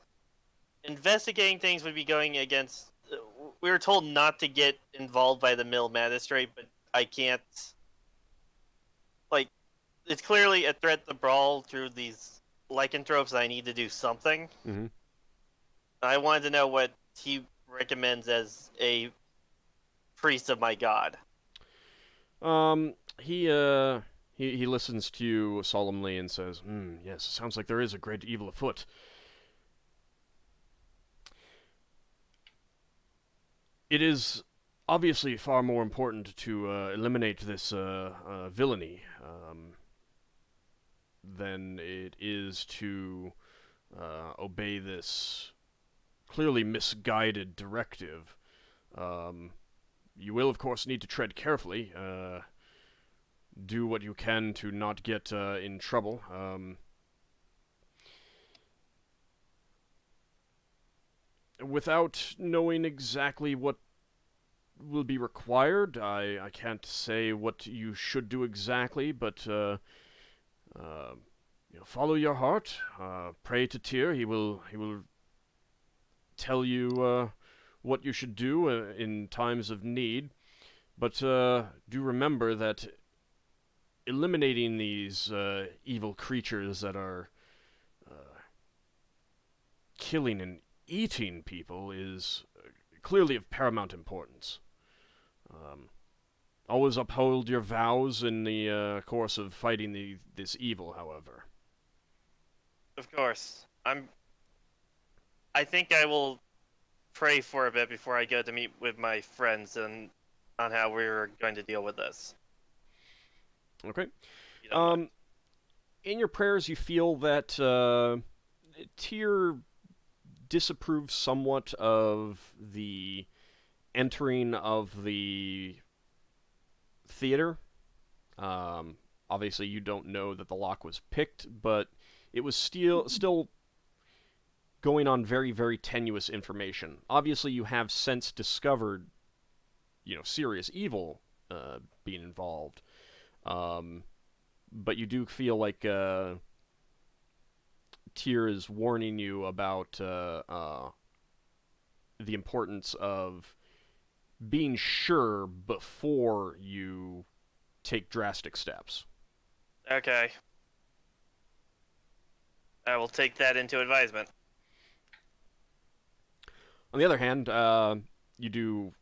investigating things would be going against. We were told not to get involved by the mill magistrate, but I can't. Like, it's clearly a threat to Brawl through these lycanthropes. I need to do something. Mm-hmm. I wanted to know what he recommends as a priest of my god. He listens to you solemnly and says, "Yes, it sounds like there is a great evil afoot. It is obviously far more important to eliminate this villainy than it is to obey this clearly misguided directive. You will, of course, need to tread carefully. Do what you can to not get in trouble. Without knowing exactly what will be required, I can't say what you should do exactly, but follow your heart. Pray to Tyr. He will tell you what you should do in times of need. But do remember that eliminating these evil creatures that are killing and eating people is clearly of paramount importance. Always uphold your vows in the course of fighting this evil, however. Of course. I think I will pray for a bit before I go to meet with my friends and on how we're going to deal with this. Okay. You don't mind. In your prayers, you feel that Tyr disapproves somewhat of the entering of the theater. Obviously, you don't know that the lock was picked, but it was still going on very, very tenuous information. Obviously, you have since discovered, serious evil being involved. But you do feel like Tyr is warning you about the importance of being sure before you take drastic steps. Okay. I will take that into advisement. On the other hand, you do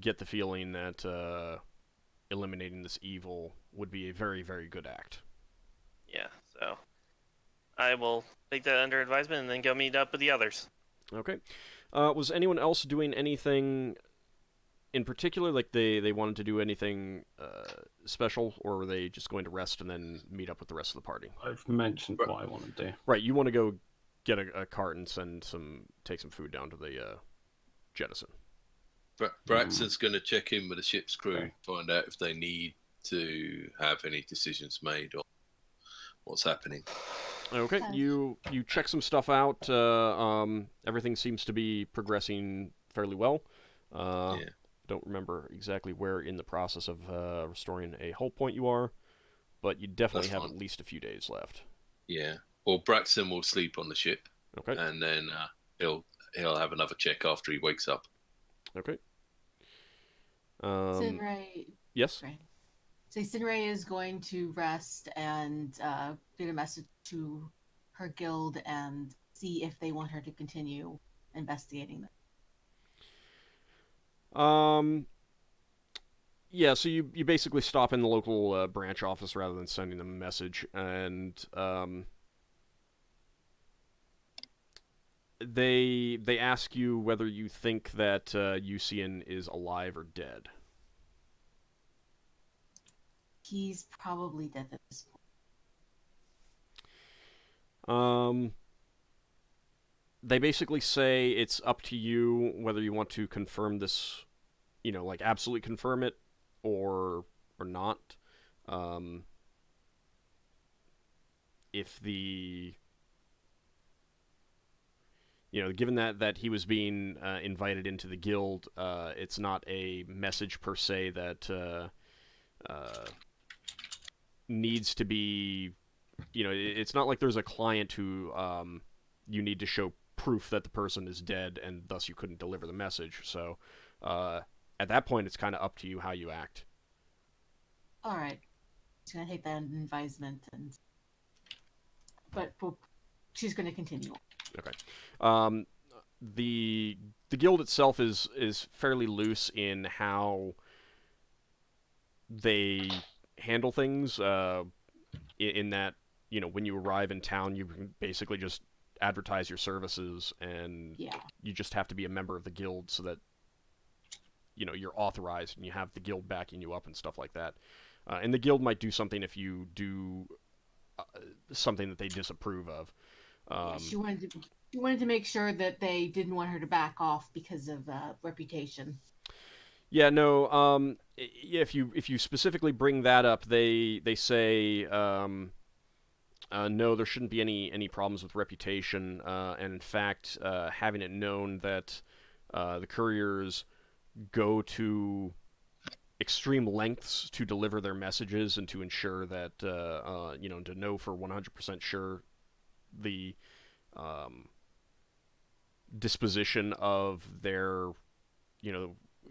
get the feeling that eliminating this evil would be a very, very good act. Yeah, so I will take that under advisement and then go meet up with the others. Okay. Was anyone else doing anything in particular? Like they wanted to do anything special, or were they just going to rest and then meet up with the rest of the party? I've mentioned what I want to do. Right, you want to go get a cart and take some food down to the jettison. Braxon's going to check in with the ship's crew, find out if they need to have any decisions made on what's happening. Okay, you check some stuff out. Everything seems to be progressing fairly well. Yeah. Don't remember exactly where in the process of restoring a hull point you are, but you definitely have at least a few days left. Yeah. Well, Braxon will sleep on the ship. Okay. And then he'll have another check after he wakes up. Okay. Sinrae. Yes. Right. So Sinrae is going to rest and get a message to her guild and see if they want her to continue investigating them. Yeah, so you basically stop in the local branch office rather than sending them a message, and they ask you whether you think that Yusian is alive or dead. He's probably dead at this point. They basically say it's up to you whether you want to confirm this, like absolutely confirm it or not. If the given that he was being invited into the guild, it's not a message per se that needs to be, it's not like there's a client who you need to show proof that the person is dead and thus you couldn't deliver the message. So at that point, it's kind of up to you how you act. All right. She's going to take that advisement, but she's going to continue. Okay. The guild itself is fairly loose in how they handle things. In that, when you arrive in town, you can basically just advertise your services, and you just have to be a member of the guild so that you're authorized and you have the guild backing you up and stuff like that. And the guild might do something if you do something that they disapprove of. She wanted to make sure that they didn't want her to back off because of reputation. Yeah, no. If you specifically bring that up, they say no, there shouldn't be any problems with reputation. And in fact, having it known that the couriers go to extreme lengths to deliver their messages and to ensure that to know for 100% sure the disposition of their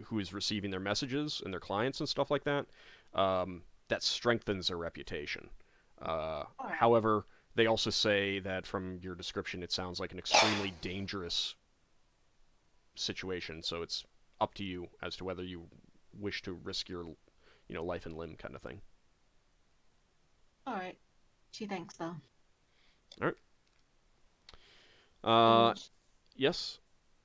who is receiving their messages and their clients and stuff like that, that strengthens their reputation. However, they also say that from your description, it sounds like an extremely dangerous situation, so it's up to you as to whether you wish to risk your life and limb kind of thing. All right. She thanks, though. All right. Yes?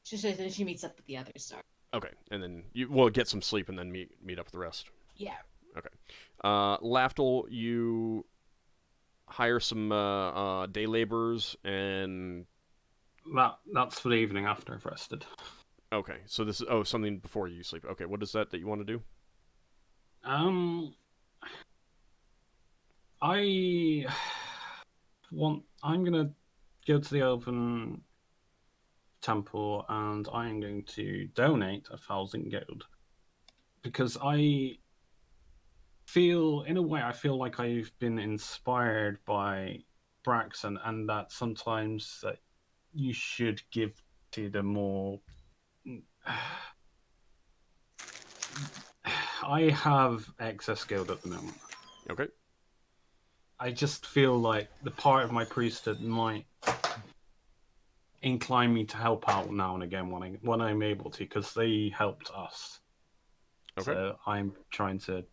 She says that she meets up with the others, sorry. Okay, and then we'll get some sleep and then meet up with the rest. Yeah. Okay. Lafdul, you hire some day laborers, and that's for the evening after I've rested. Okay, so this is something before you sleep. Okay, what is that you want to do? I'm gonna go to the Elven temple and I'm going to donate 1,000 gold because I feel like I've been inspired by Braxon, and that sometimes that you should give to the more. I have excess gold at the moment. Okay. I just feel like the part of my priesthood might incline me to help out now and again when I'm able to, because they helped us. Okay. So I'm trying to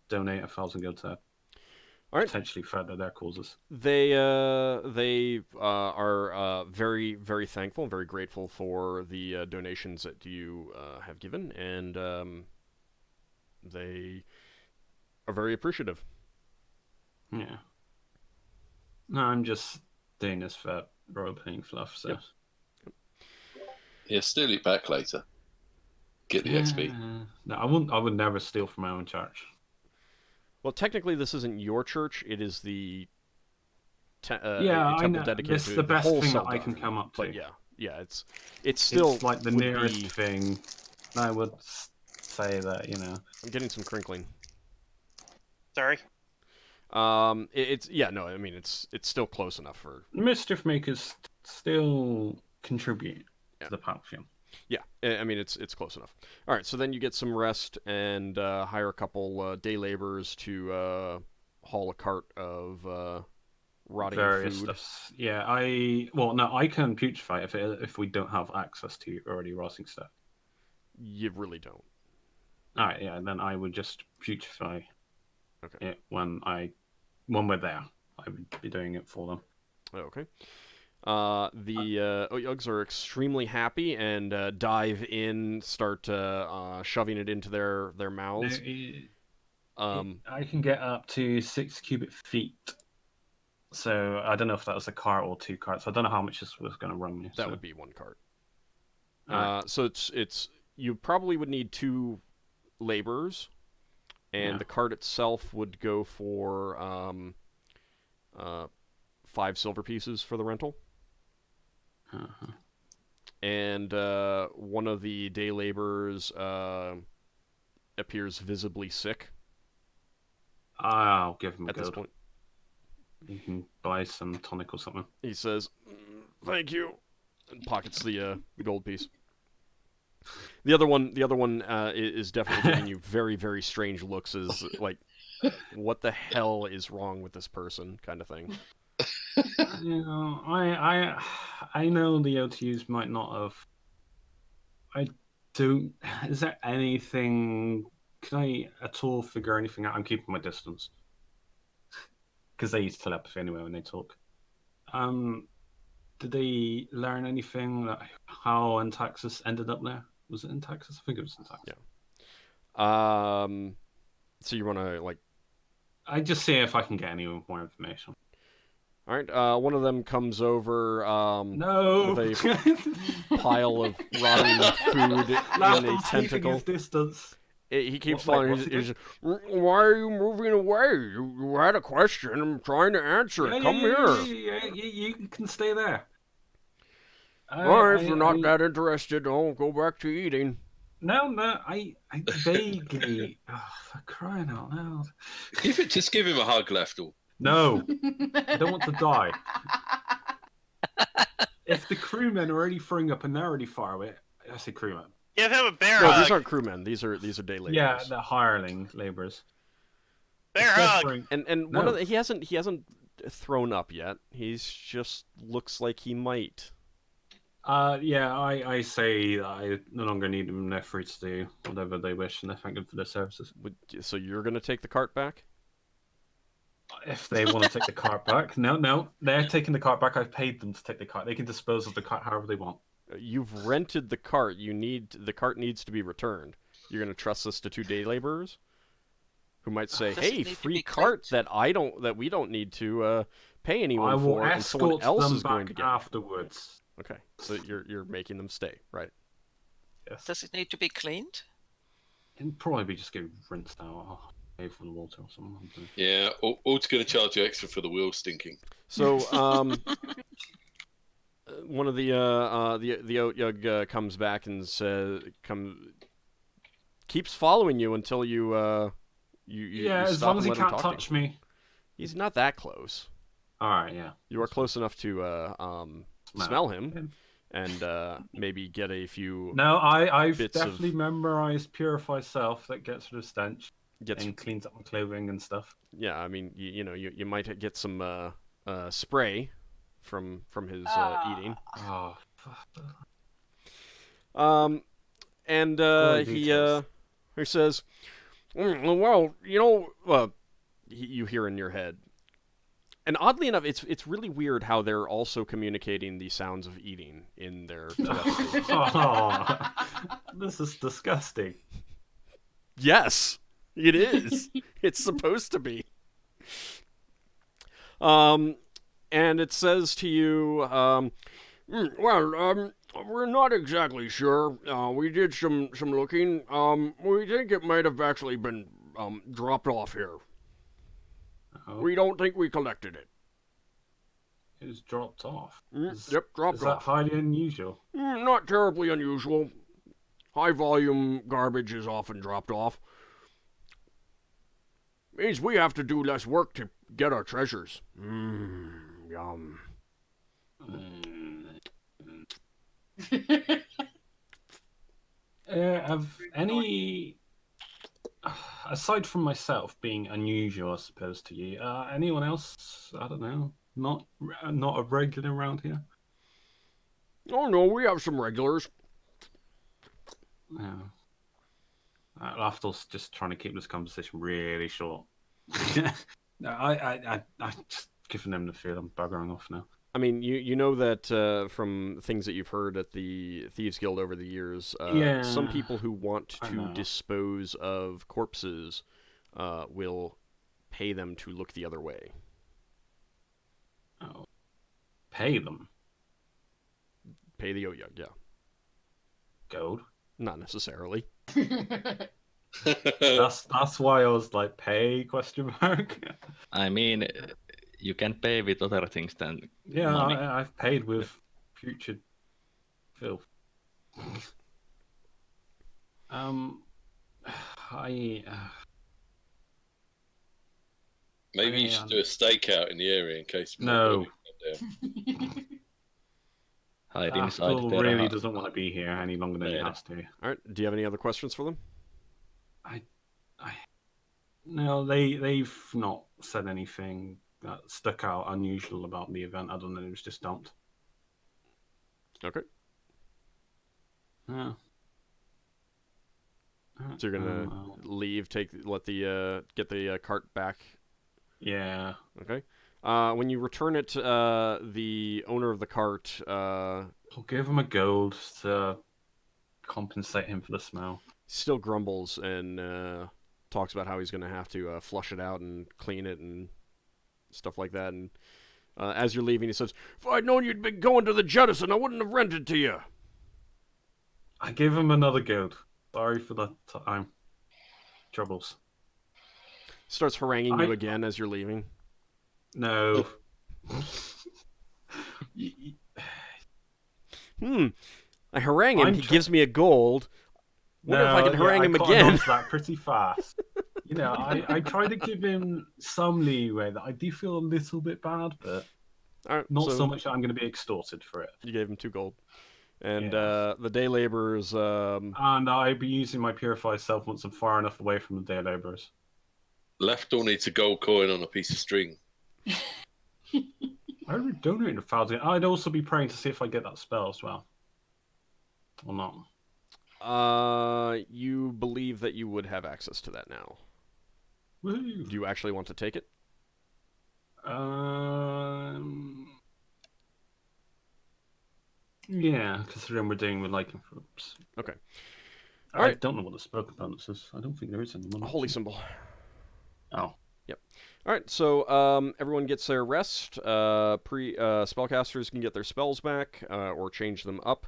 donate 1,000 gold to potentially further their causes. They are very, very thankful and very grateful for the donations that you have given, and they are very appreciative. Yeah. No, I'm just doing this for role-playing fluff, so... Yep. Yeah, steal it back later. Get the XP. No, I would never steal from my own church. Well, technically, this isn't your church. It is the temple dedicated it's to the best whole thing that Seldar. I can come up to. But yeah, it's still like the nearest thing. I would say that I'm getting some crinkling. Sorry. It's still close enough for mischief makers still contribute to the platform. Yeah, I mean it's close enough. All right, so then you get some rest and hire a couple day laborers to haul a cart of rotting various food. Stuffs. Yeah, I can putrefy if we don't have access to already rotting stuff. You really don't. All right, yeah. Then I would just putrefy Okay. it when we're there. I would be doing it for them. Okay. The Oyugs are extremely happy and dive in, start shoving it into their Now, mouths. I can get up to 6 cubic feet. So I don't know if that was a cart or 2 carts. I don't know how much this was going to run me. That so. would be 1 cart. Alright. So it's you probably would need 2 laborers, and Yeah. the cart itself would go for 5 silver pieces for the rental. Uh-huh. And one of the day laborers appears visibly sick I'll give him a at this gold. point. You can buy some tonic or something. He says, "Thank you," and pockets the gold piece. The other one is definitely giving you very, very strange looks, as like, what the hell is wrong with this person, kind of thing. You know, I know the OTUs might not have. I don't. Is there anything? Can I at all figure anything out? I'm keeping my distance because they use telepathy anyway when they talk. Did they learn anything? How Antaxis ended up there? Was it Antaxis? I think it was Antaxis. Yeah. So you want to like? I just see if I can get any more information. All right. One of them comes over. No. With a pile of rotting food in a Lafdul's keeping tentacle. his distance. He keeps Wait, following. what's he He's why are you moving away? You had a question. I'm trying to answer it. Come here. You can stay there. Or if you're not that interested, don't go back to eating. No, I vaguely. Oh, for crying out loud. Just give him a hug, Lafdul. No, I don't want to die. If the crewmen are already throwing up and they're already far away, I say crewmen. Give him a bear No, hug. these aren't crewmen. These are day laborers. Yeah, the hireling laborers. Bear hug. And No. one of he hasn't thrown up yet. He's just looks like he might. Yeah, I say that I no longer need them. They're free to do whatever they wish, and I thank them for their services. So you're gonna take the cart back? If they want to take the cart back, no, they're taking the cart back. I've paid them to take the cart. They can dispose of the cart however they want. You've rented the cart. The cart needs to be returned. You're gonna trust this to 2 day laborers, who might say, Does it "Hey, need to free be cart cleaned? that we don't need to pay anyone I will for, and someone escort else them is going to back get." afterwards. Okay, so you're making them stay, right? Yes. Does it need to be cleaned? It'd probably be just get rinsed out. I'll pay for the water or something. Yeah, Ald's going to charge you extra for the wheel stinking. So one of the Otyug comes back and keeps following you until you Yeah, you as stop long and as he let him can't talk to you. touch me. He's not that close. All right, yeah. You are close enough to smell him and maybe get a few. No, I've bits definitely of- memorized Purify Self that gets rid of stench Gets and cleans up my clothing and stuff. yeah. I mean, you might get some spray from his eating. Oh, And Glory he details. he says, well, you hear in your head. And oddly enough, it's really weird how they're also communicating the sounds of eating in their telepathy. oh, this is disgusting. Yes, it is. It's supposed to be. And it says to you, we're not exactly sure. We did some looking. We think it might have actually been dropped off here. Oh, We don't think we collected it. it was dropped off. Yep, dropped Is that off. highly unusual? Not terribly unusual. High volume garbage is often dropped off. Means we have to do less work to get our treasures. Yum. Have any, aside from myself being unusual, I suppose, to you, anyone else? I don't know. Not a regular around here. Oh no, we have some regulars. Yeah. Lafdul's just trying to keep this conversation really short. No, I just giving them the feel I'm buggering off now. I mean, you know that from things that you've heard at the Thieves Guild over the years, some people who want to dispose of corpses will pay them to look the other way. Oh. Pay them? Pay the Oyug, yeah. Gold? Not necessarily. That's why I was like, pay, question mark? I mean, you can pay with other things than money. I've paid with future filth. Maybe you should do a stakeout in the area in case. No. Hide inside Lafdul their really doesn't want to be here any longer than he has to. All right. Do you have any other questions for them? No, they've not said anything that stuck out unusual about the event other than it was just dumped. Okay. Yeah. So you're gonna leave, get the cart back. Yeah. Okay. When you return it, the owner of the cart. I'll give him a gold to compensate him for the smell. Still grumbles and talks about how he's gonna have to flush it out and clean it and stuff like that. And as you're leaving, he says, "If I'd known you'd been going to the Jettison, I wouldn't have rented to you." I give him another gold. Sorry for the time. Troubles. Starts haranguing you again as you're leaving. No. I harangue him. He gives me a gold. What if I can harangue him I again? That pretty fast. I try to give him some leeway that I do feel a little bit bad, but not so much that I'm going to be extorted for it. You gave him 2 gold. And the day laborers... And I'll be using my purified self once I'm far enough away from the day laborers. Lafdul needs a gold coin on a piece of string. I would donate a 1,000. I'd also be praying to see if I get that spell as well. Or not. You believe that you would have access to that now. Woo. Do you actually want to take it? Yeah, considering we're dealing with lycanthropes. Okay. I don't know what the spell component is. I don't think there is any. A holy symbol. Oh. Yep. All right, so everyone gets their rest. Spellcasters can get their spells back or change them up.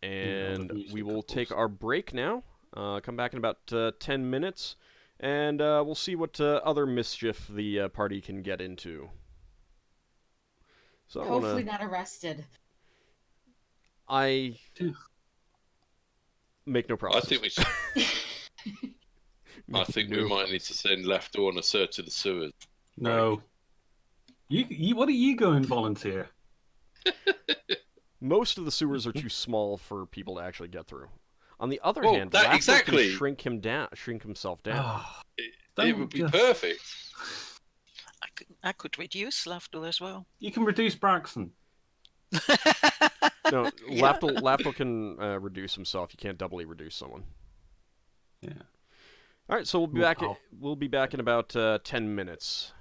And we will take our break now. Come back in about 10 minutes, and we'll see what other mischief the party can get into. So hopefully not arrested. I make no promises. I think we should. I think we might need to send Lafdul on a search of the sewers. No. You what are you going volunteer? Most of the sewers are too small for people to actually get through. On the other hand, Lafdul can shrink himself down. It would be perfect. I could reduce Lafdul as well. You can reduce Braxon. No, Lafdul can reduce himself. You can't doubly reduce someone. Yeah. All right, so we'll be back. We'll be back in about 10 minutes.